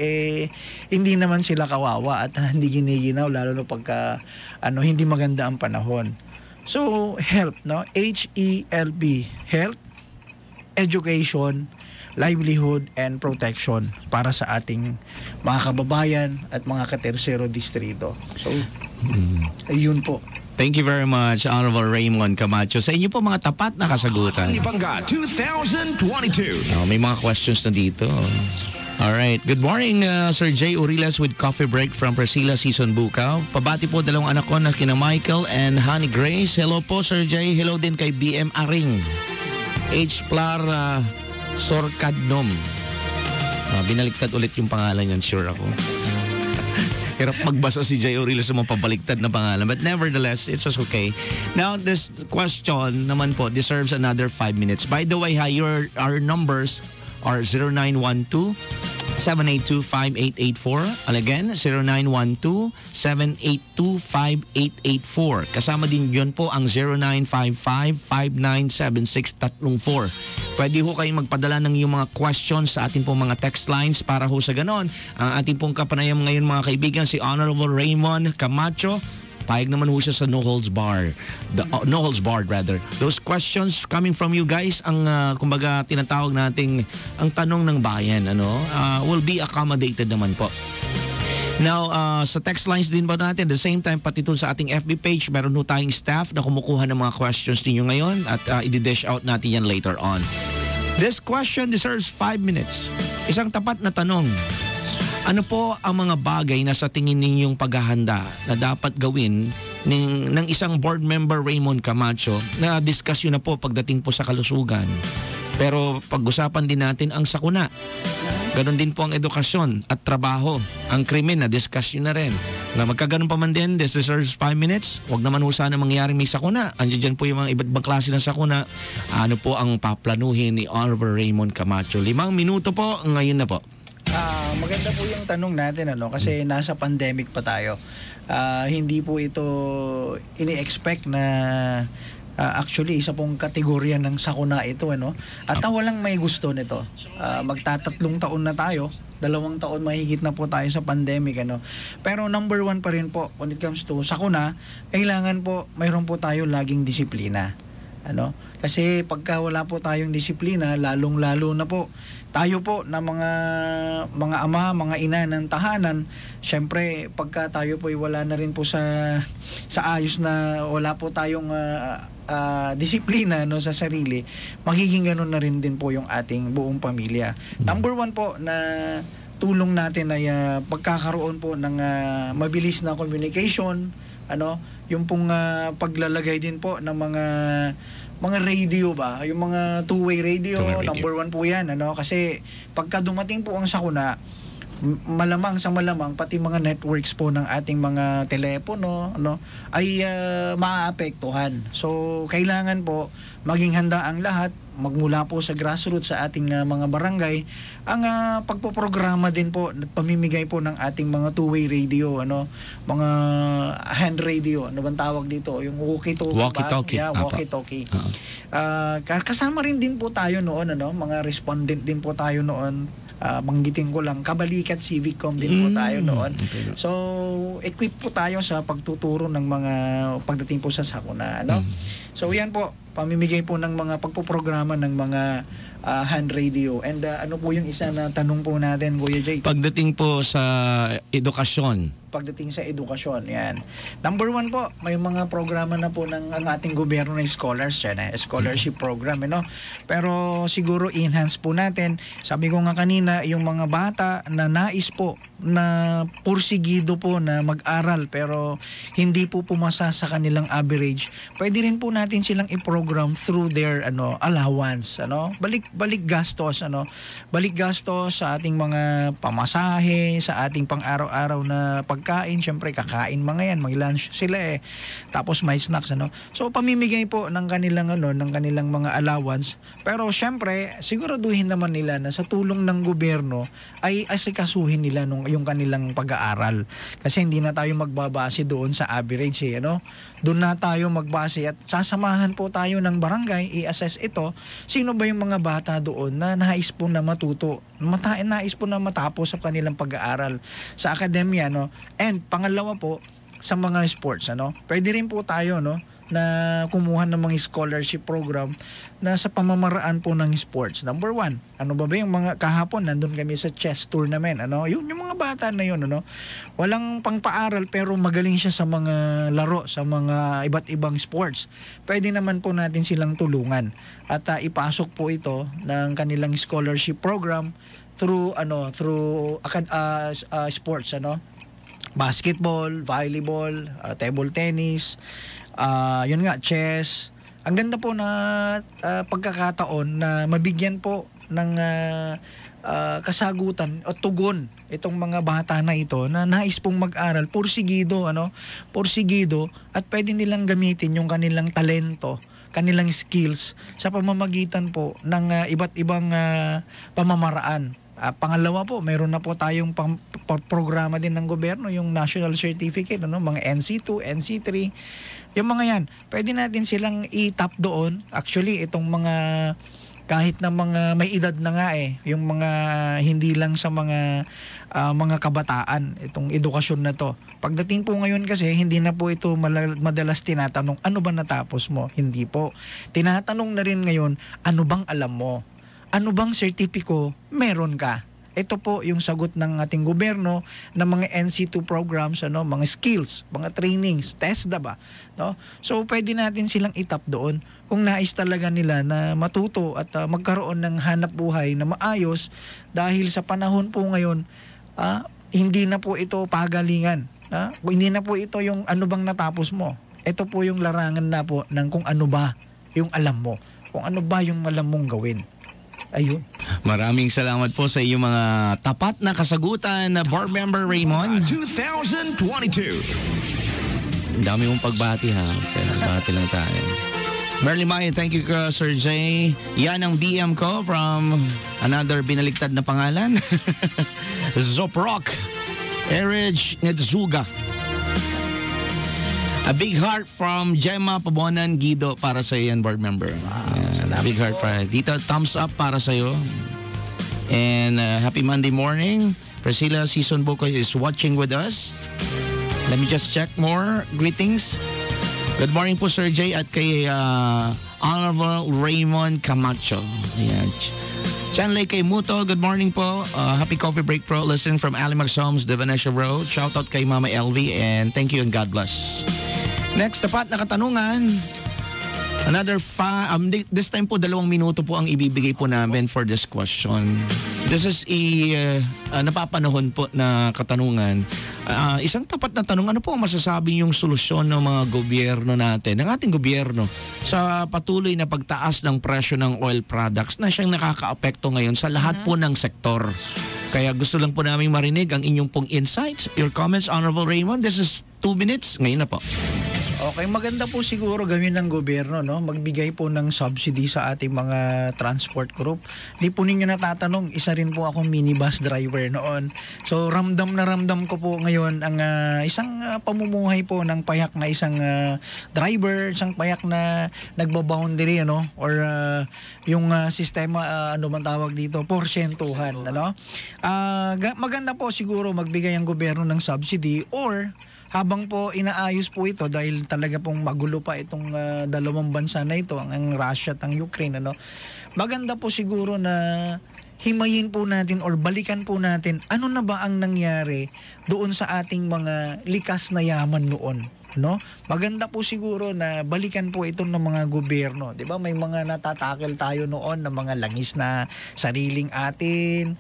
hindi naman sila kawawa at hindi giniginaw lalo na pagka hindi maganda ang panahon. So help, HELP, health, education, livelihood and protection para sa ating mga kababayan at mga katersero distrito. So, ayun po. Thank you very much, Honorable Raymond Camacho. Sa inyo po mga tapat na kasagutan. Libangan 2022. May mga questions na dito. Alright. Good morning, Sir Jay Uriles with Coffee Break from Priscilla Season Bukaw. Pabati po dalawang anak ko na kina Michael and Honey Grace. Hello po, Sir Jay. Hello din kay BM Aring. H. Plar Sorcadnom. Binaliktad ulit yung pangalan yan, sure ako. Hirap magbasa si Jay Uriles sa mga pabaliktad na pangalan. But nevertheless, it's just okay. Now, this question naman po deserves another 5 minutes. By the way, our numbers are 0912-782-5884. And again, 0912-782-5884. Kasama din yun po ang 0955-5976-34. Pwede ho kayong magpadala ng yung mga questions sa ating pong mga text lines para ho sa ganon. Ang ating pong kapanayam ngayon mga kaibigan, si Honorable Raymond Camacho, payag naman ho siya sa No Holds Barred. No Holds Barred rather. Those questions coming from you guys, ang kumbaga tinatawag nating ang tanong ng bayan, will be accommodated naman po. Now, sa text lines din ba natin, at the same time, pati sa ating FB page, meron ho tayong staff na kumukuha ng mga questions ninyo ngayon at i-dish out natin yan later on. This question deserves 5 minutes. Isang tapat na tanong. Ano po ang mga bagay na sa tingin ninyong paghahanda na dapat gawin ng isang board member Raymond Camacho na discuss yun na po pagdating po sa kalusugan? Pero pag-usapan din natin ang sakuna. Ganon din po ang edukasyon at trabaho. Ang krimen na discuss yun na rin. Na magkaganon pa man din, this deserves 5 minutes. Huwag naman ho sana mangyari may sakuna. Andiyan po yung mga iba't ibang klase ng sakuna. Ano po ang paplanuhin ni Oliver Raymond Camacho? 5 minuto po, ngayon na po. Maganda po yung tanong natin kasi nasa pandemic pa tayo. Hindi po ito ini-expect na actually isa pong kategorya ng sakuna ito at walang may gusto nito. Magtatatlong taon na tayo, 2 taon mahigit na po tayo sa pandemic pero number 1 pa rin po when it comes to sakuna, kailangan po mayroon po tayo laging disiplina. Kasi pagka wala po tayong disiplina, lalong-lalo na po tayo po na mga ama, mga ina ng tahanan, syempre pagka tayo po wala na rin po sa ayos na wala po tayong disiplina sa sarili, magiging ganun na rin din po yung ating buong pamilya. Number 1 po na tulong natin ay pagkakaroon po ng mabilis na communication, yung pong paglalagay din po ng mga radio ba, yung mga two-way radio, number 1 po yan, kasi pagka dumating po ang sakuna, malamang pati mga networks po ng ating mga telepono ay maaapektuhan. So kailangan po maging handa ang lahat, magmula po sa grassroots sa ating mga barangay, ang pagpoprograma din po at pamimigay po ng ating mga two-way radio, mga hand radio, ano bang tawag dito, yung walkie-talkie. Walkie-talkie. Kasama rin din po tayo noon, mga respondent din po tayo noon. Banggitin ko lang, Kabalikat Civicom din po tayo noon. So equip po tayo sa pagtuturo ng mga pagdating po sa sakuna, So yan po, pamimigay po ng mga pagpoprograma ng mga hand radio. And ano po yung isa na tanong po natin, Kuya Jay? Pagdating po sa edukasyon. Yan. Number 1 po, may mga programa na po ng ang ating gobyerno na scholars, scholarship program, Pero siguro enhance po natin. Sabi ko nga kanina, yung mga bata na nais po na pursigido po na mag-aral pero hindi po pumasa sa kanilang average, pwede rin po natin silang i-program through their allowance, balik gastos, balik gastos sa ating mga pamasahe, sa ating pang-araw-araw na pagkain, syempre kakain mga yan, mag-lunch sila tapos may snacks, So pamimigay po ng kanilang ng kanilang mga allowance, pero syempre siguraduhin naman nila na sa tulong ng gobyerno ay asikasuhin nila yung kanilang pag-aaral. Kasi hindi na tayo magbabase doon sa average Doon na tayo magbase at sasamahan po tayo ng barangay, i-assess ito, sino ba yung mga bata doon na nais po na matuto, nais po na matapos sa kanilang pag-aaral sa akademya, And pangalawa po, sa mga sports, pwede rin po tayo, na kumuha ng mga scholarship program na sa pamamaraan po ng sports. Number 1, ano ba yung mga kahapon nandun kami sa chess tournament, yung mga bata na yun, walang pangpaaral pero magaling siya sa mga laro, sa mga iba't ibang sports. Pwede naman po natin silang tulungan at ipasok po ito ng kanilang scholarship program through sports, basketball, volleyball, table tennis, yun nga, chess. Ang ganda po na pagkakataon na mabigyan po ng kasagutan o tugon itong mga bata na ito na nais pong mag-aral, pursigido at pwede nilang gamitin yung kanilang talento, kanilang skills sa pamamagitan po ng iba't ibang pamamaraan. Pangalawa po, mayroon na po tayong programa din ng gobyerno, yung National Certificate, mga NC2, NC3, yung mga yan. Pwede natin silang i-tap doon. Actually, itong mga kahit na mga may edad na nga yung mga hindi lang sa mga kabataan, itong edukasyon na to. Pagdating po ngayon kasi, hindi na po ito madalas tinatanong, ano ba natapos mo? Hindi po. Tinatanong na rin ngayon, ano bang alam mo? Ano bang sertipiko meron ka? Ito po yung sagot ng ating gobyerno ng mga NC2 programs, mga skills, mga trainings, TESDA ba? So pwede natin silang itap doon kung nais talaga nila na matuto at magkaroon ng hanap buhay na maayos dahil sa panahon po ngayon, hindi na po ito pagalingan. Hindi na po ito yung ano bang natapos mo. Ito po yung larangan na po ng kung ano ba yung alam mo. Kung ano ba yung alam mong gawin. Ayun. Maraming salamat po sa iyong mga tapat na kasagutan na board member Raymond. 2022. Ang dami mong pagbati ha. Bati lang tayo. Merly Mayan, thank you Sir Jay. Yan ang BM ko from another binaligtad na pangalan. Zoprock. Erich Netzuga. A big heart from Gemma Pabonan Guido para sa yan, board member. Big heart para dito. Thumbs up para sa iyo. And happy Monday morning. Priscilla Season Bukoy is watching with us. Let me just check more greetings. Good morning po Sir Jay at kay Honorable Raymond Camacho. Ayan. Chanlay kay Muto, good morning po. Happy coffee break pro. Listening from Alimax Homes, Devanesha Road. Shout out kay Mama LV and thank you and God bless. Next, tapat na katanungan. This time po 2 minuto po ang ibibigay po namin for this question. This is napapanahon po na katanungan. Isang tapat na tanong, ano po ang masasabi yung solusyon ng mga gobyerno natin, ng ating gobyerno, sa patuloy na pagtaas ng presyo ng oil products na siyang nakakaapekto ngayon sa lahat po ng sektor. Kaya gusto lang po namin marinig ang inyong pong insights, your comments, Honorable Raymond. This is 2 minutes. Ngayon na po. Okay, maganda po siguro gawin ng gobyerno, no? Magbigay po ng subsidy sa ating mga transport group. Di po ninyo natatanong, isa rin po akong minibus driver noon. So ramdam na ramdam ko po ngayon ang isang pamumuhay po ng payak na isang driver, isang payak na nagbo-boundary, ano? Or yung sistema, ano man tawag dito, porsyentuhan, ano? Maganda po siguro magbigay ang gobyerno ng subsidy or habang po inaayos po ito dahil talaga pong magulo pa itong dalawang bansa na ito, ang Russia at ang Ukraine, ano. Maganda po siguro na himayin po natin or balikan po natin ano na ba ang nangyari doon sa ating mga likas na yaman noon. No? Maganda po siguro na balikan po ito ng mga gobyerno. 'Di ba? May mga natatakel tayo noon ng mga langis na sariling ating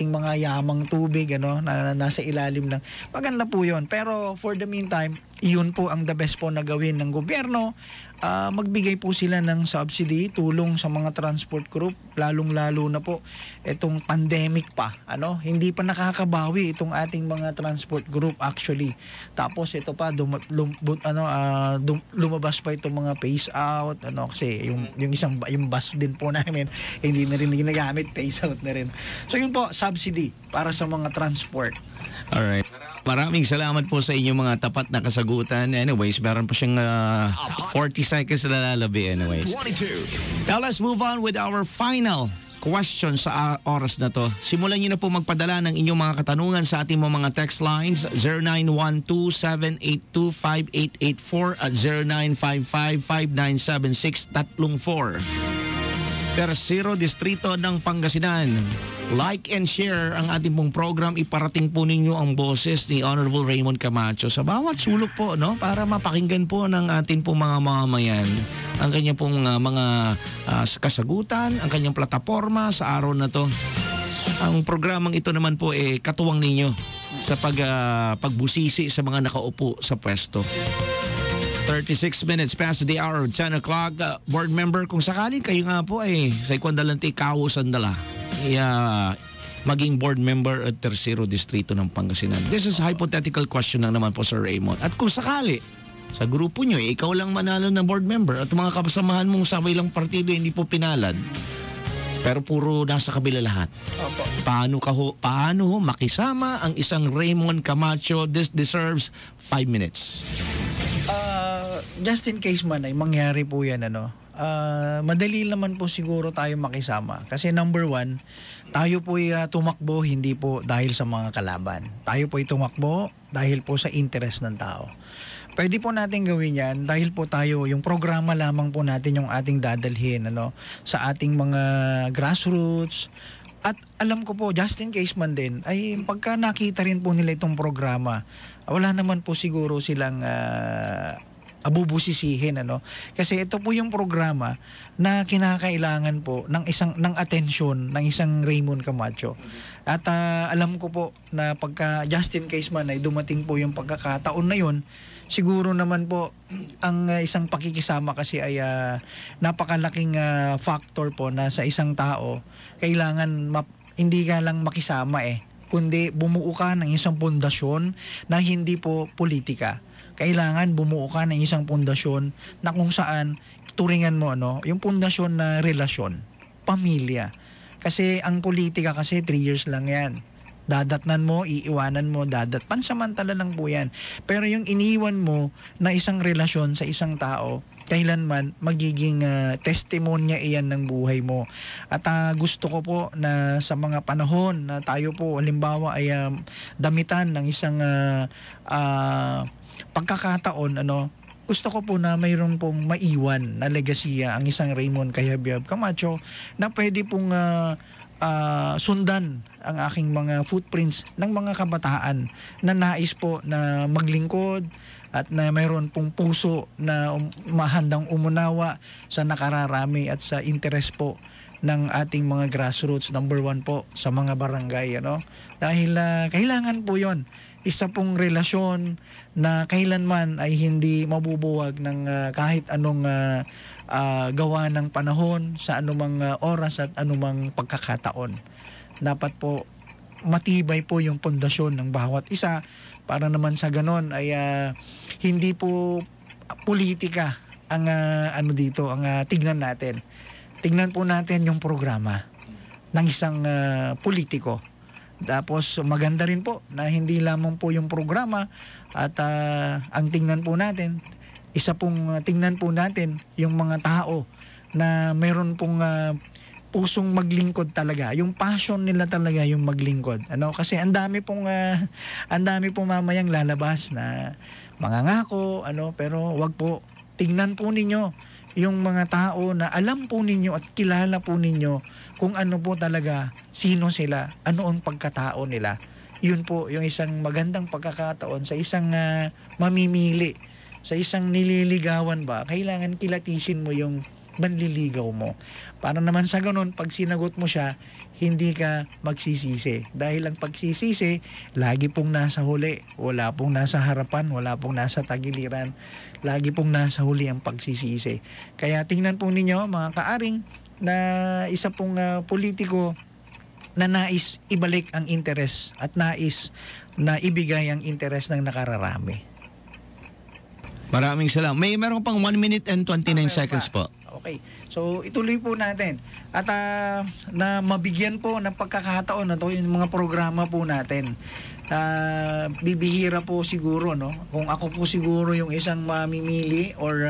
mga yamang tubig, ano, na nasa ilalim lang. Maganda po 'yon. Pero for the meantime, iyon po ang the best po na gawin ng gobyerno. Magbigay po sila ng subsidy, tulong sa mga transport group, lalong-lalo na po itong pandemic pa, ano, hindi pa nakakabawi itong ating mga transport group actually. Tapos ito pa lumabas pa itong mga phase out, ano, kasi yung bus din po namin hindi na rin ginagamit, phase out na rin. So yun po, subsidy para sa mga transport. All right. Maraming salamat po sa inyong mga tapat na kasagutan. Anyways, meron pa siyang 40 seconds na lalabi anyways. Now let's move on with our final question sa oras na to. Simulan niyo na po magpadala ng inyong mga katanungan sa ating mga text lines 0912-782-5884 at 0955-5976-34. Tercero Distrito ng Pangasinan. Like and share ang ating pong program. Iparating po ninyo ang boses ni Honorable Raymond Camacho sa bawat sulok po, no? Para mapakinggan po ng ating pong mga mamamayan ang kanyang pong mga kasagutan, ang kanyang plataforma sa araw na to. Ang programang ito naman po katuwang ninyo sa pagbusisi sa mga nakaupo sa pwesto. 36 minutes past the hour of 10 o'clock. Board member, kung sakali kayo nga po sa Ikwandalanti, Kawo, Sandala, maging board member at Tercero Distrito ng Pangasinan. This is a hypothetical question lang naman po, Sir Raymond. At kung sakali, sa grupo nyo, ikaw lang manalo ng board member at mga kasamahan mong sabay lang partido hindi po pinalad, pero puro nasa kabila lahat. Paano ho makisama ang isang Raymond Camacho? This deserves 5 minutes. Just in case man ay mangyari po yan, ano, madali naman po siguro tayo makisama. Kasi number 1, tayo po tumakbo hindi po dahil sa mga kalaban. Tayo po tumakbo dahil po sa interest ng tao. Pwede po natin gawin yan dahil po tayo, yung programa lamang po natin yung ating dadalhin, ano, sa ating mga grassroots. At alam ko po, just in case man din, ay pagka nakita rin po nila itong programa, wala naman po siguro silang abubusisihin, ano, kasi ito po yung programa na kinakailangan po ng atensyon ng isang Raymond Camacho. At alam ko po na pagka just in case man ay dumating po yung pagkakataon na yun, siguro naman po, ang isang pakikisama kasi ay napakalaking factor po na sa isang tao, kailangan hindi ka lang makisama kundi bumuo ka ng isang pundasyon na hindi po politika. Kailangan bumuo ka ng isang pundasyon na kung saan turingan mo yung pundasyon na relasyon, pamilya. Kasi ang politika kasi 3 years lang yan. Dadatnan mo, iiwanan mo, pansamantala lang po yan. Pero yung iniwan mo na isang relasyon sa isang tao, kailanman magiging testimonya iyan ng buhay mo. At gusto ko po na sa mga panahon na tayo po halimbawa ay damitan ng isang pagkakataon, gusto ko po na mayroon pong maiwan na legasiya ang isang Raymond Cayabyab Camacho na pwede pong sundan ang aking mga footprints ng mga kabataan na nais po na maglingkod at na mayroon pong puso na mahandang umunawa sa nakararami at sa interes po ng ating mga grassroots. Number 1 po sa mga barangay, dahil kailangan po yon, isa pong relasyon na kailanman ay hindi mabubuwag ng kahit anong gawa ng panahon sa anumang oras at anumang pagkakataon. Dapat po matibay po yung pundasyon ng bawat isa para naman sa ganon ay hindi po politika ang dito ang tignan natin. Tignan po natin yung programa ng isang politiko. Tapos maganda rin po na hindi lamang po yung programa at ang tingnan po natin, isa pong tingnan po natin yung mga tao na meron pong pusong maglingkod talaga. Yung passion nila talaga yung maglingkod. Kasi ang dami pong mamayang lalabas na mangangako, pero wag po. Tingnan po ninyo yung mga tao na alam po ninyo at kilala po ninyo kung ano po talaga, sino sila, ano ang pagkatao nila. Yun po yung isang magandang pagkakataon sa isang mamimili, sa isang nililigawan ba, kailangan kilatisin mo yung manliligaw mo. Para naman sa ganun, pag sinagot mo siya, hindi ka magsisisi. Dahil ang pagsisisi, lagi pong nasa huli. Wala pong nasa harapan, wala pong nasa tagiliran. Lagi pong nasa huli ang pagsisisi. Kaya tingnan po ninyo, mga kaaring, na isa pong politiko na nais ibalik ang interes at nais na ibigay ang interes ng nakararami. Maraming salamat. Meron pang 1 minute and 29 seconds po. Okay. So, ituloy po natin. At na mabigyan po ng pagkakataon na to yung mga programa po natin. Bibihira po siguro, Kung ako po siguro yung isang mamimili or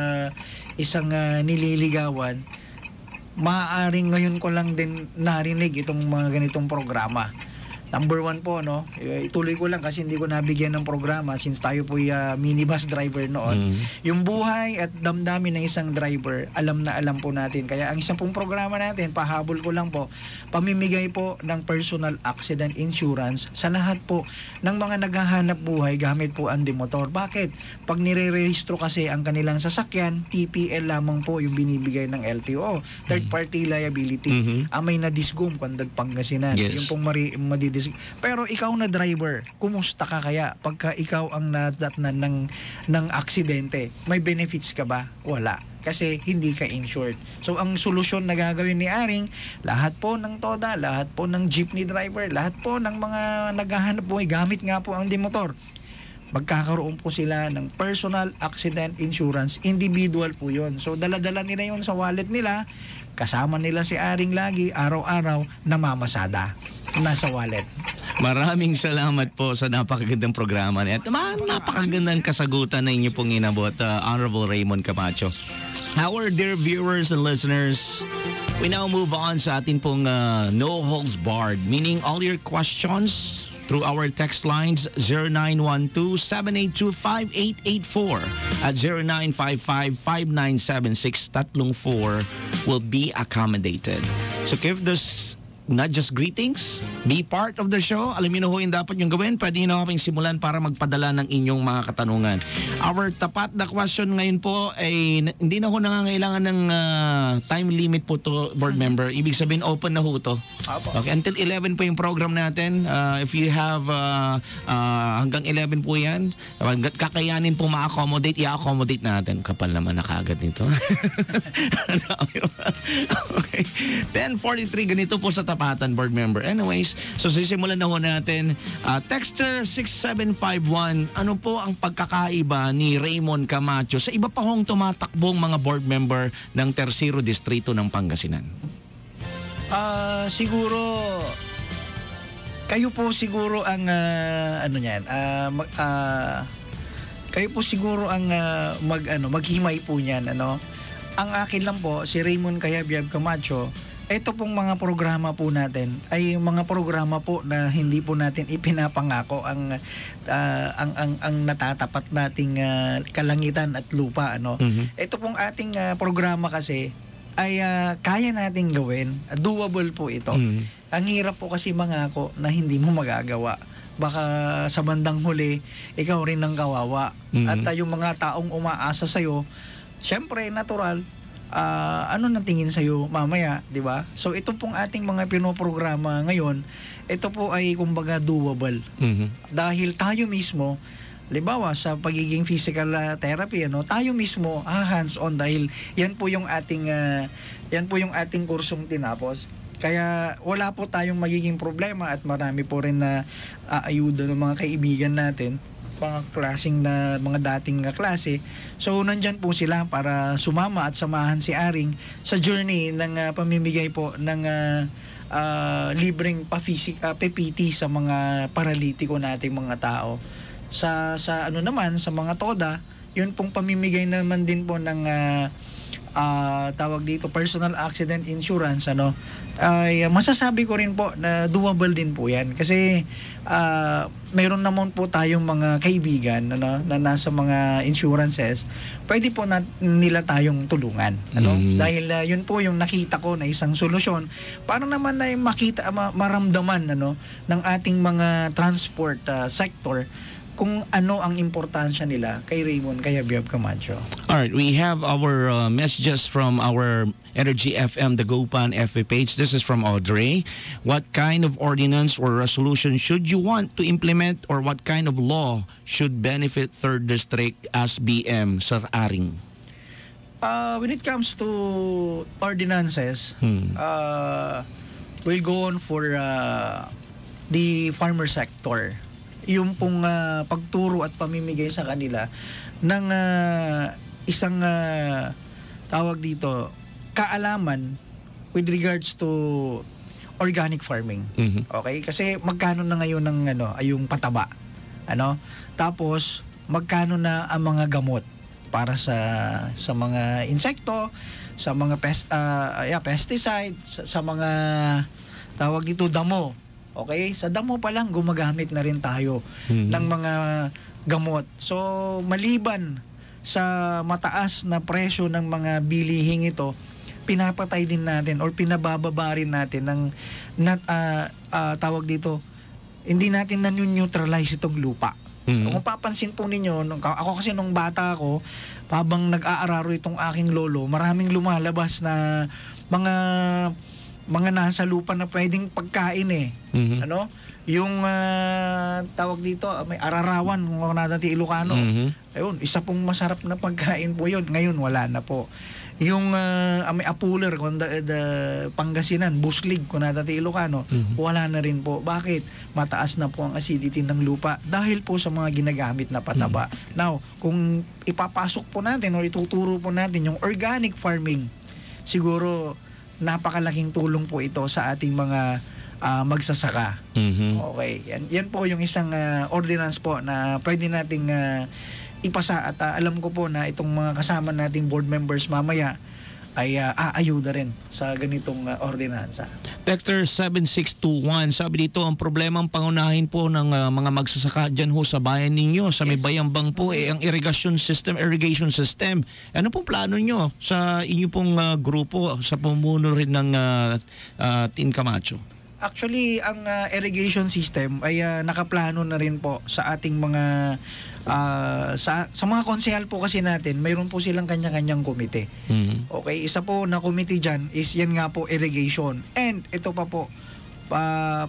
isang nililigawan, maaaring ngayon ko lang din narinig itong mga ganitong programa. Number 1 po, ituloy ko lang kasi hindi ko nabigyan ng programa since tayo po minibus driver noon. Yung buhay at damdamin ng isang driver, alam na alam po natin. Kaya ang isang pong programa natin, pahabol ko lang po, pamimigay po ng personal accident insurance sa lahat po ng mga naghahanap buhay gamit po ang motor. Bakit? Pag nire-rehistro kasi ang kanilang sasakyan, TPL lamang po yung binibigay ng LTO. Third party liability. Amay na disgum kung Pangasinan. Yes. Yung pong pero ikaw na driver, kumusta ka kaya pagka ikaw ang nadatnan ng aksidente? May benefits ka ba? Wala. Kasi hindi ka insured. So ang solusyon na gagawin ni Aring, lahat po ng TODA, lahat po ng jeepney driver, lahat po ng mga naghahanap buhay, gamit nga po ang motor, magkakaroon po sila ng personal accident insurance. Individual po yun. So dala-dala nila yun sa wallet nila, kasama nila si Aring lagi, araw-araw, namamasada nasa wallet. Maraming salamat po sa napakagandang programa niya. At napakagandang kasagutan na inyo pong inabot, Honorable Raymond Camacho. Our dear viewers and listeners, we now move on sa atin pong no holds barred, meaning all your questions through our text lines 0912-782-5884 at 0955-5976-34 will be accommodated. So give this not just greetings, be part of the show. Alam niyo na ho yung dapat yung gawin. Pwede nyo na kaming simulan para magpadala ng inyong mga katanungan. Our tapat na question ngayon po ay hindi na ho nangangailangan ng time limit po to, board member. Ibig sabihin, open na ho to. Okay, until 11 po yung program natin. If you have hanggang 11 po yan, hanggat kakayanin po ma-accommodate, i-accommodate natin. Kapal naman na kaagad nito. Okay. 10:43, ganito po sa tapatan, board member. Anyways, so sisimulan na ho natin. Texter 6751, ano po ang pagkakaiba ni Raymond Camacho sa iba pa hong tumatakbong mga board member ng Tercero Distrito ng Pangasinan? Siguro kayo po siguro ang kayo po siguro ang maghimay po niyan, ano. Ang akin lang po, si Raymond Cayabyab Camacho, ito pong mga programa po natin ay mga programa po na hindi po natin ipinapangako ang natatapat nating kalangitan at lupa, ano. Ito pong ating programa kasi ay kaya nating gawin, doable po ito. Ang hirap po kasi mangako na hindi mo magagawa. Baka sa bandang huli ikaw rin ang kawawa. At yung mga taong umaasa sa'yo, syempre, natural, ano nang tingin sa'yo mamaya, di ba? So, ito pong ating mga pinoprograma ngayon, ito po ay kumbaga doable. Dahil tayo mismo, halimbawa sa pagiging physical therapy, ano, tayo mismo hands-on dahil yan po yung ating kursong tinapos. Kaya wala po tayong magiging problema at marami po rin na ayuda ng mga kaibigan natin, mga klaseng na mga dating klase. So nandyan po sila para sumama at samahan si Aring sa journey ng pamimigay po ng libreng PPT sa mga paralitiko nating mga tao. Sa ano naman, sa mga TODA, yun pong pamimigay naman din po ng tawag dito personal accident insurance, ano, ay masasabi ko rin po na doable din po yan kasi meron naman po tayong mga kaibigan, ano, na nasa mga insurances, pwede po nila tayong tulungan, ano, dahil yun po yung nakita ko na isang solusyon para naman na maramdaman, ano, ng ating mga transport sector kung ano ang importansya nila kay Raymond Cayabyab Camacho. Alright, we have our messages from our Energy FM, the Gopan FB page. This is from Audrey. What kind of ordinance or resolution should you want to implement, or what kind of law should benefit 3rd District as BM, Sir Aring? When it comes to ordinances, we'll go on for the farmer sector. Yung pong pagturo at pamimigay sa kanila ng isang tawag dito, kaalaman with regards to organic farming. Okay? Kasi magkano na ngayon ng yung pataba, ano? Tapos magkano na ang mga gamot para sa mga insekto, sa mga pesticide, sa mga tawag dito damo. Okay? Sa damo pa lang gumagamit na rin tayo ng mga gamot. So maliban sa mataas na presyo ng mga bilihing ito, pinapatay din natin or pinabababa rin natin ng tawag dito, hindi natin na-neutralize itong lupa. Kung papansin po ninyo, ako kasi nung bata ako, habang nag-aararo itong aking lolo, maraming lumalabas na mga nasa lupa na pwedeng pagkain ano? Yung tawag dito, may ararawan kung nadati Ilocano. Ayun, isa pong masarap na pagkain po yun. Ngayon wala na po. Yung may apuler kung Pangasinan, buslig kung nadati Ilocano, wala na rin po. Bakit? Mataas na po ang acidity ng lupa dahil po sa mga ginagamit na pataba. Now, kung ipapasok po natin o ituturo po natin yung organic farming, siguro napakalaking tulong po ito sa ating mga magsasaka. Okay. Yan po yung isang ordinance po na pwede nating ipasa at alam ko po na itong mga kasama nating board members mamaya ay aayuda rin sa ganitong ordinansa. Texter 7621, sabi dito, ang problemang pangunahin po ng mga magsasaka dyan ho sa bayan ninyo, sa may Bayambang po, ang irrigation system. Ano pong plano nyo sa inyo pong grupo, sa pumuno rin ng Team Camacho? Actually, ang irrigation system ay nakaplano na rin po sa ating mga sa mga konsehal po kasi natin, mayroon po silang kanya-kanyang komite. Okay, isa po na komite dyan is yan nga po, irrigation. And ito pa po,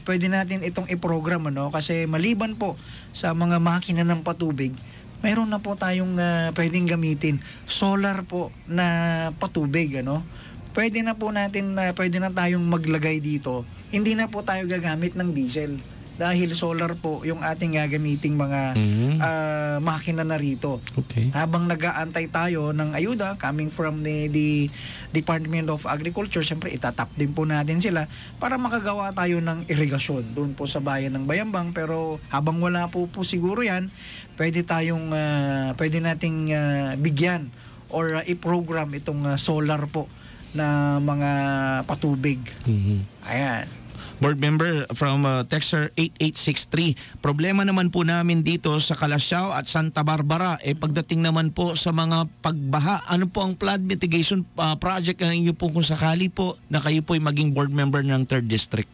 pwede natin itong i-program, ano, kasi maliban po sa mga makina ng patubig, mayroon na po tayong pwedeng gamitin solar po na patubig, ano. Pwede na tayong maglagay dito. Hindi na po tayo gagamit ng diesel dahil solar po yung ating gagamiting mga makina na rito. Okay. Habang nag-aantay tayo ng ayuda coming from the Department of Agriculture, syempre itatap din po natin sila para makagawa tayo ng irigasyon doon po sa bayan ng Bayambang. Pero habang wala po siguro yan, pwede nating bigyan or i-program itong solar po na mga patubig. Ayan. Board member from Texter 8863, problema naman po namin dito sa Calasiao at Santa Barbara, pagdating naman po sa mga pagbaha, ano po ang flood mitigation project ang inyo po kung sakali po na kayo po ay maging board member ng 3rd District?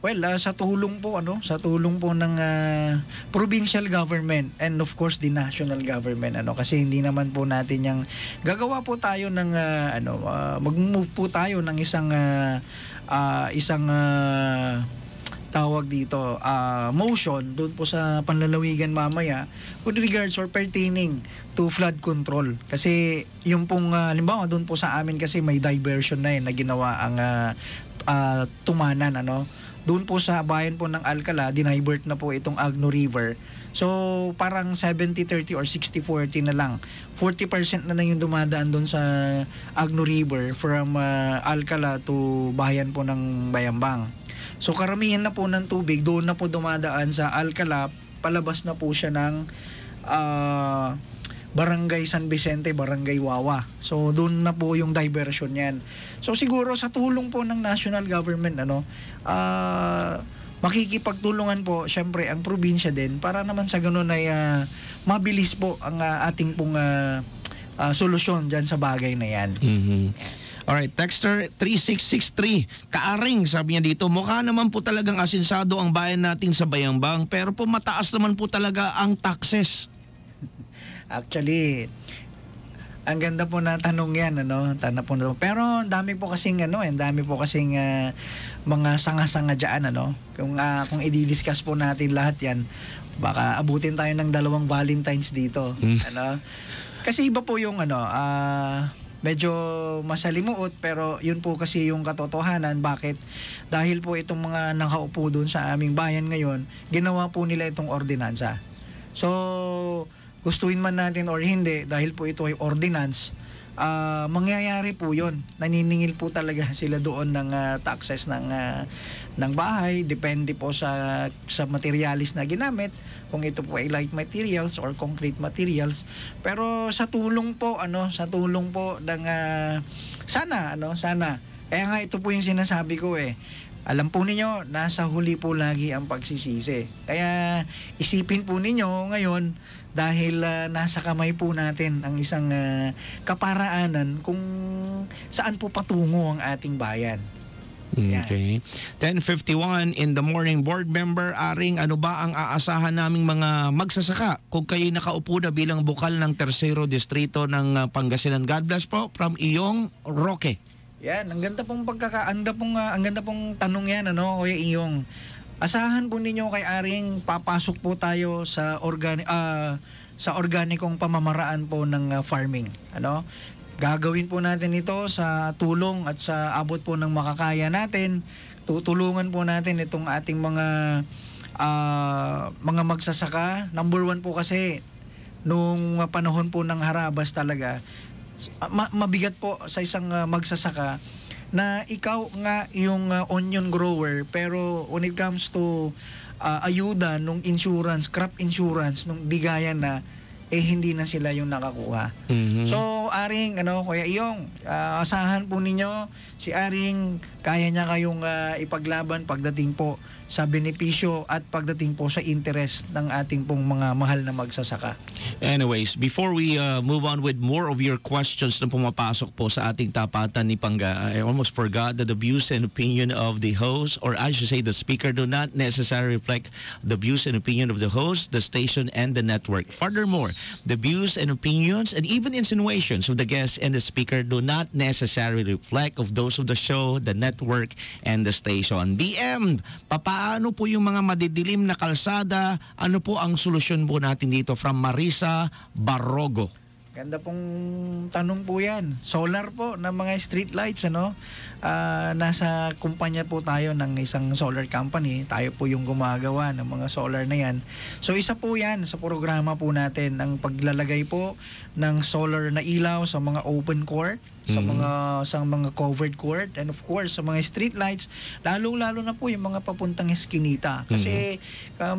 Well, sa tulong po ng provincial government and of course the national government, kasi hindi naman po natin yang gagawa po tayo ng mag-move po tayo ng isang tawag dito motion doon po sa panlalawigan mamaya with regards or pertaining to flood control. Kasi yung pong halimbawa doon po sa amin kasi may diversion na na ginawa ang Tumanan, doon po sa bayan po ng Alcala, dinivert na po itong Agno River. So, parang 70-30 or 60-40 na lang. 40% na yung dumadaan doon sa Agno River from Alcala to bayan po ng Bayambang. So, karamihan na po ng tubig, doon na po dumadaan sa Alcala, palabas na po siya ng Barangay San Vicente, Barangay Wawa. So, doon na po yung diversion yan. So, siguro sa tulong po ng national government, makikipagtulungan po, syempre, ang probinsya din para naman sa ganun ay mabilis po ang ating pong solusyon dyan sa bagay na yan. Alright, Texter 3663, Kaaring, sabi niya dito, mukha naman po talagang asinsado ang bayan natin sa Bayambang, pero po mataas naman po talaga ang taxes. Actually, ang ganda po na tanong yan, pero ang dami po kasing mga sanga-sanga diyan, Kung i-discuss po natin lahat yan, baka abutin tayo ng 2 Valentines dito, Kasi iba po yung medyo masalimuot, pero yun po kasi yung katotohanan. Bakit? Dahil po itong mga nakaupo doon sa aming bayan ngayon, ginawa po nila itong ordinansa. So, gustuin man natin or hindi, dahil po ito ay ordinance, mangyayari po yun. Naniningil po talaga sila doon ng taxes ng bahay, depende po sa materialis na ginamit, kung ito po ay light materials or concrete materials. Pero sa tulong po ng sana. Kaya nga ito po yung sinasabi ko Alam po ninyo, nasa huli po lagi ang pagsisisi. Kaya isipin po ninyo ngayon, dahil nasa kamay po natin ang isang kaparaanan kung saan po patungo ang ating bayan. Okay. 10:51 in the morning, board member Aring, ano ba ang aasahan naming mga magsasaka kung kayo nakaupo na bilang bukal ng 3rd Distrito ng Pangasinan? God bless po, from Iyong Roque. Yan, ang ganda pong ang ganda pong tanong yan, Kuya Iyong. Asahan po ninyo kay Aring, papasok po tayo sa organikong pamamaraan po ng farming, Gagawin po natin ito sa tulong at sa abot po ng makakaya natin. Tutulungan po natin itong ating mga magsasaka. Number 1 po kasi, nung panahon po ng harabas talaga, mabigat po sa isang magsasaka na ikaw nga yung onion grower, pero when it comes to ayuda nung insurance, crop insurance, nung bigayan na, hindi na sila yung nakakuha. So, Aring, Kuya Iyong, asahan po ninyo, si Aring, kaya niya kayong ipaglaban pagdating po sa benepisyo at pagdating po sa interest ng ating pong mga mahal na magsasaka. Anyways, before we move on with more of your questions na pumapasok po sa ating tapatan ni Pangga, I almost forgot that the views and opinion of the host, or I should say the speaker, do not necessarily reflect the views and opinion of the host, the station, and the network. Furthermore, the views and opinions and even insinuations of the guest and the speaker do not necessarily reflect of those of the show, the network, and the station. BM, paano po yung mga madidilim na kalsada? Ano po ang solusyon po natin dito? From Marisa Barrogo. Ganda pong tanong po yan. Solar po ng mga street lights, nasa kumpanya po tayo ng isang solar company. Tayo po yung gumagawa ng mga solar na yan. So isa po yan sa programa po natin, ang paglalagay po ng solar na ilaw sa mga open court, sa mga covered court, and of course sa mga street lights, lalong-lalo na po yung mga papuntang eskinita. Kasi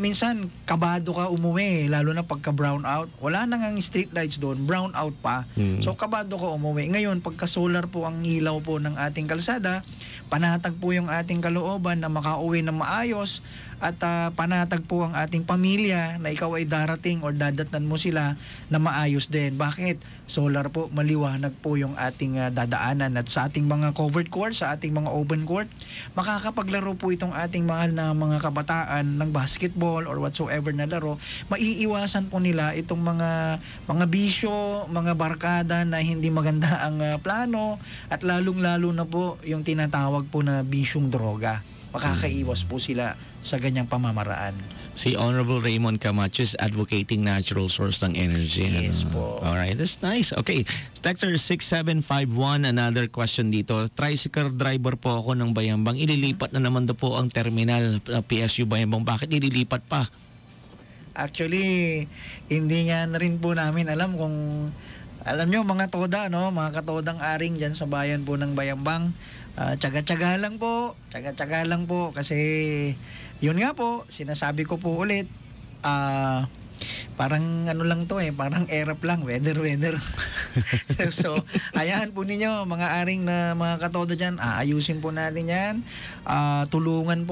minsan kabado ka umuwi, lalo na pagka brown out. Wala nang ang street lights doon, brown out pa. So kabado ka umuwi. Ngayon, pagka solar po ang ilaw po ng ating kalsada, panatag po yung ating kalooban na makauwi na maayos, at panatag po ang ating pamilya na ikaw ay darating or dadatnan mo sila na maayos din. Bakit? Solar po, maliwanag po yung ating dadaanan. At sa ating mga covered court, sa ating mga open court, makakapaglaro po itong ating mahal na mga kabataan ng basketball or whatsoever na laro. Maiiwasan po nila itong mga bisyo, mga barkada na hindi maganda ang plano, at lalong-lalo na po yung tinatawag po na bisyong droga. Makakaiwas po sila sa ganyang pamamaraan. Si Honorable Raymond Camacho is advocating natural source ng energy. Yes po. Alright, that's nice. Okay, Texter 6751, another question dito. Tricycle driver po ako ng Bayambang. Ililipat na naman daw po ang terminal PSU Bayambang. Bakit ililipat pa? Actually, hindi nga na rin po namin alam kung... Alam nyo mga toda, mga katodang Aring dyan sa bayan po ng Bayambang, tsaga-tsaga lang po kasi yun nga po, sinasabi ko po ulit, parang lang to parang airap lang, weather. So, ayahan po ninyo mga Aring na mga katoda dyan, ayusin po natin yan, magtulungan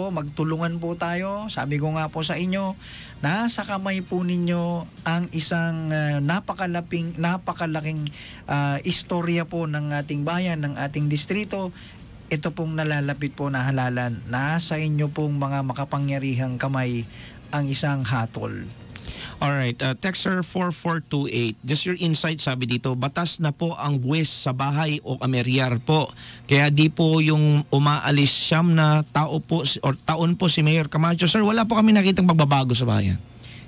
po tayo. Sabi ko nga po sa inyo, nasa kamay po ninyo ang isang napakalaking istorya po ng ating bayan, ng ating distrito. Ito pong nalalapit po na halalan. Nasa inyo pong mga makapangyarihang kamay ang isang hatol. Alright, Texter 4428, just your insight, sabi dito, batas na po ang buwis sa bahay o kameryar po. Kaya di po yung umaalis siyam na taon po si Mayor Camacho. Sir, wala po kami nakitang pagbabago sa bayan.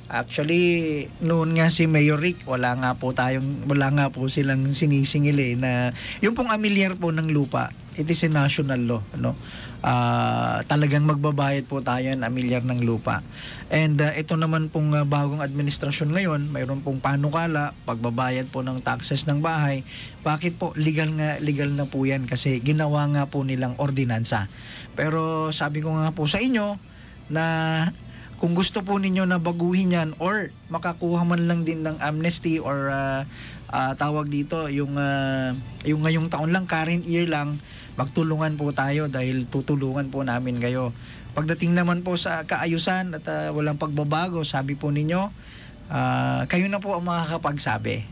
Actually, noon nga si Mayor Rick, wala nga po silang sinisingil na yung pong amilyar po ng lupa, it is a national law, talagang magbabayad po tayo ng amilyar ng lupa. And ito naman pong bagong administrasyon ngayon, mayroon pong panukala, pagbabayad po ng taxes ng bahay. Bakit po? Legal na po yan kasi ginawa nga po nilang ordinansa. Pero sabi ko nga po sa inyo na kung gusto po ninyo na baguhin yan or makakuha man lang din ng amnesty or tawag dito, yung ngayong taon lang, current year lang, magtulungan po tayo dahil tutulungan po namin kayo. Pagdating naman po sa kaayusan at walang pagbabago, sabi po ninyo, kayo na po ang makakapagsabi.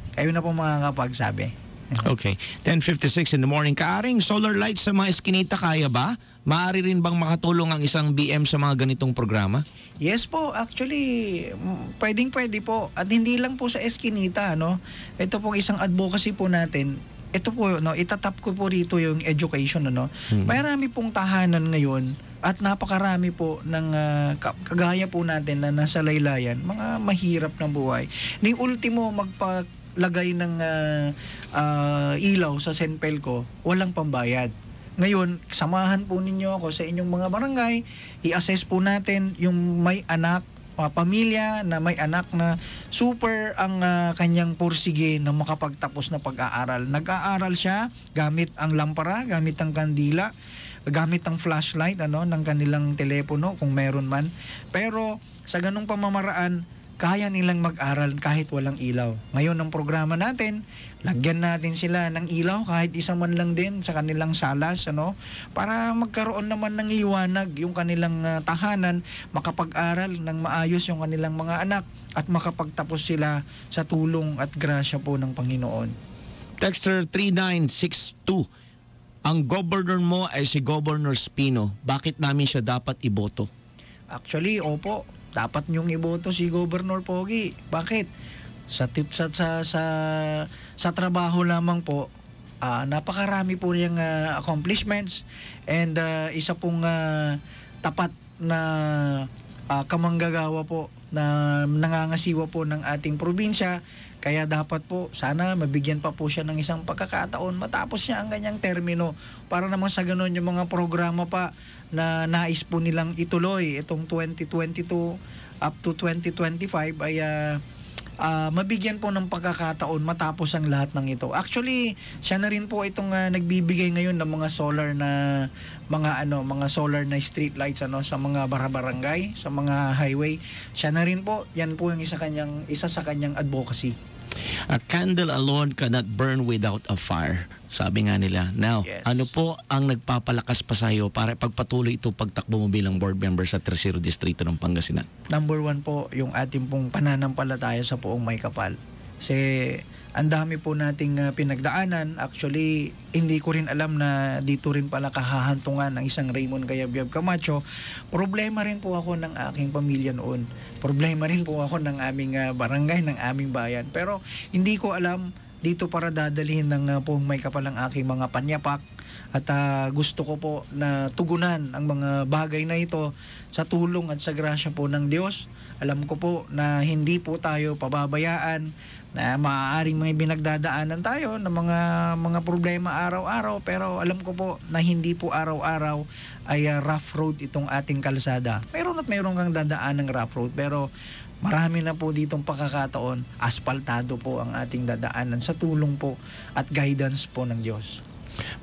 Okay. 10:56 in the morning. Kaaring, solar lights sa mga eskinita, kaya ba? Maaari rin bang makatulong ang isang BM sa mga ganitong programa? Yes po, actually, pwede po. At hindi lang po sa eskinita, Ito pong isang advocacy po natin. Ito po, itatap ko po rito yung education, Marami pong tahanan ngayon at napakarami po ng kagaya po natin na nasa laylayan, mga mahirap na buhay. Ni ultimo magpalagay ng ilaw sa Senpelco, walang pambayad. Ngayon, samahan po ninyo ako sa inyong mga barangay, i-assess po natin yung may anak, pamilya na may anak na super ang kanyang pursige na makapagtapos na pag-aaral. Nag-aaral siya gamit ang lampara, gamit ang kandila, gamit ang flashlight ng kanilang telepono kung meron man. Pero sa ganung pamamaraan, kaya nilang mag-aral kahit walang ilaw. Ngayon ang programa natin, lagyan natin sila ng ilaw kahit isa man lang din sa kanilang salas, para magkaroon naman ng liwanag yung kanilang tahanan, makapag-aral ng maayos yung kanilang mga anak at makapagtapos sila sa tulong at grasya po ng Panginoon. Texter 3962, ang governor mo ay si Governor Spino. Bakit namin siya dapat iboto? Actually, opo. Dapat niyong iboto si Governor Pogi. Bakit? Sa trabaho lamang po, napakarami po niyang accomplishments and isa pong tapat na kamanggagawa po na nangangasiwa po ng ating probinsya. Kaya dapat po, sana mabigyan pa po siya ng isang pagkakataon matapos niya ang ganyang termino para naman sa ganun yung mga programa pa na nais po nilang ituloy itong 2022 up to 2025 ay mabigyan po ng pagkakataon matapos ang lahat ng ito. Actually, siya na rin po itong nagbibigay ngayon ng mga solar na mga solar na street lights sa mga barangay, sa mga highway. Siya na rin po, yan po yung isa sa kanyang advocacy. A candle alone cannot burn without a fire. Sabi nga nila. Now, yes. Ano po ang nagpapalakas pa sa iyo para pagpatuloy ito pagtakbo mo bilang board member sa Tercero Distrito ng Pangasinan? Number 1 po, yung ating pong pananampalataya sa Poong May Kapal. Kasi ang dami po nating pinagdaanan. Actually, hindi ko rin alam na dito rin pala kahahantungan ng isang Raymond Cayabyab Camacho. Problema rin po ako ng aking pamilya noon. Problema rin po ako ng aming barangay, ng aming bayan. Pero hindi ko alam dito para dadalhin ng Poong May Kapal ang aking mga panyapak. At gusto ko po na tugunan ang mga bagay na ito sa tulong at sa grasya po ng Diyos. Alam ko po na hindi po tayo pababayaan, na maaaring may binagdadaanan tayo ng mga problema araw-araw, pero alam ko po na hindi po araw-araw ay rough road itong ating kalsada. Mayroon kang dadaan ng rough road, pero marami na po ditong pagkakataon, aspaltado po ang ating dadaanan sa tulong po at guidance po ng Diyos.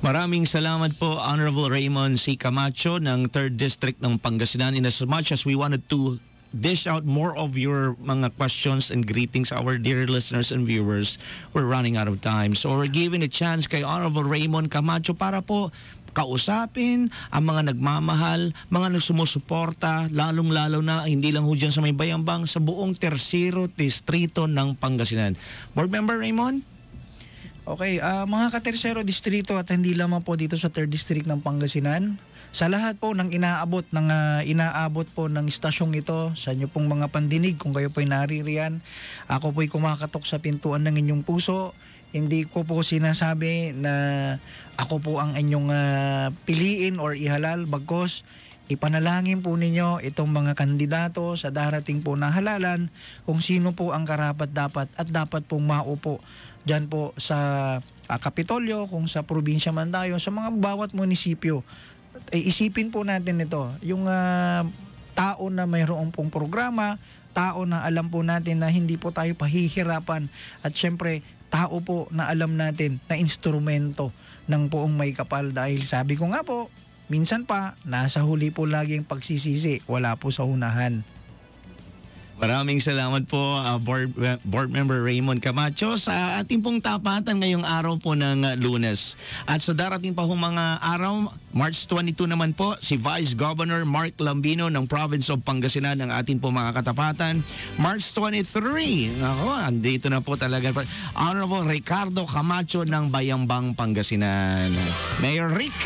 Maraming salamat po, Honorable Raymond C. Camacho ng 3rd District ng Pangasinan. In as much as we wanted to dish out more of your mga questions and greetings, our dear listeners and viewers, we're running out of time. So we're giving a chance kay Honorable Raymond Camacho para po kausapin ang mga nagmamahal, mga sumusuporta, lalong-lalo na hindi lang ho dyan sa may Bayambang, sa buong Tercero Distrito ng Pangasinan. Board Member Raymond? Okay, mga ka-Tercero Distrito at hindi lamang po dito sa 3rd District ng Pangasinan, sa lahat po ng inaabot po ng istasyong ito, sa inyo pong mga pandinig, kung kayo po'y naririyan, ako po'y kumakatok sa pintuan ng inyong puso. Hindi ko po sinasabi na ako po ang inyong piliin or ihalal, bagkos ipanalangin po ninyo itong mga kandidato sa darating po na halalan kung sino po ang karapat-dapat at dapat pong maupo dyan po sa Kapitolyo, kung sa probinsya man tayo, sa mga bawat munisipyo. Isipin po natin ito, yung tao na mayroong pong programa, tao na alam po natin na hindi po tayo pahihirapan, at syempre tao po na alam natin na instrumento ng Poong May Kapal, dahil sabi ko nga po, minsan pa nasa huli po laging pagsisisi, wala po sa unahan. Maraming salamat po, Board Member Raymond Camacho, sa ating pong tapatan ngayong araw po ng Lunes. At sa darating pa hong mga araw, March 22 naman po, si Vice Governor Mark Lambino ng Province of Pangasinan ang ating po mga katapatan. March 23, andito na po talaga, Honorable Ricardo Camacho ng Bayambang, Pangasinan. Mayor Rick.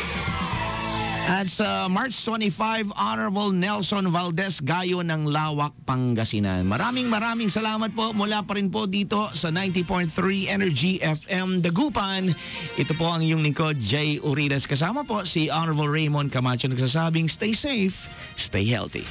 At sa March 25, Honorable Nelson Valdez Gayo ng Lawak, Pangasinan. Maraming salamat po mula pa rin po dito sa 90.3 Energy FM Dagupan. Ito po ang iyong lingkod, Jay Uridas. Kasama po si Honorable Raymond Camacho nagsasabing stay safe, stay healthy.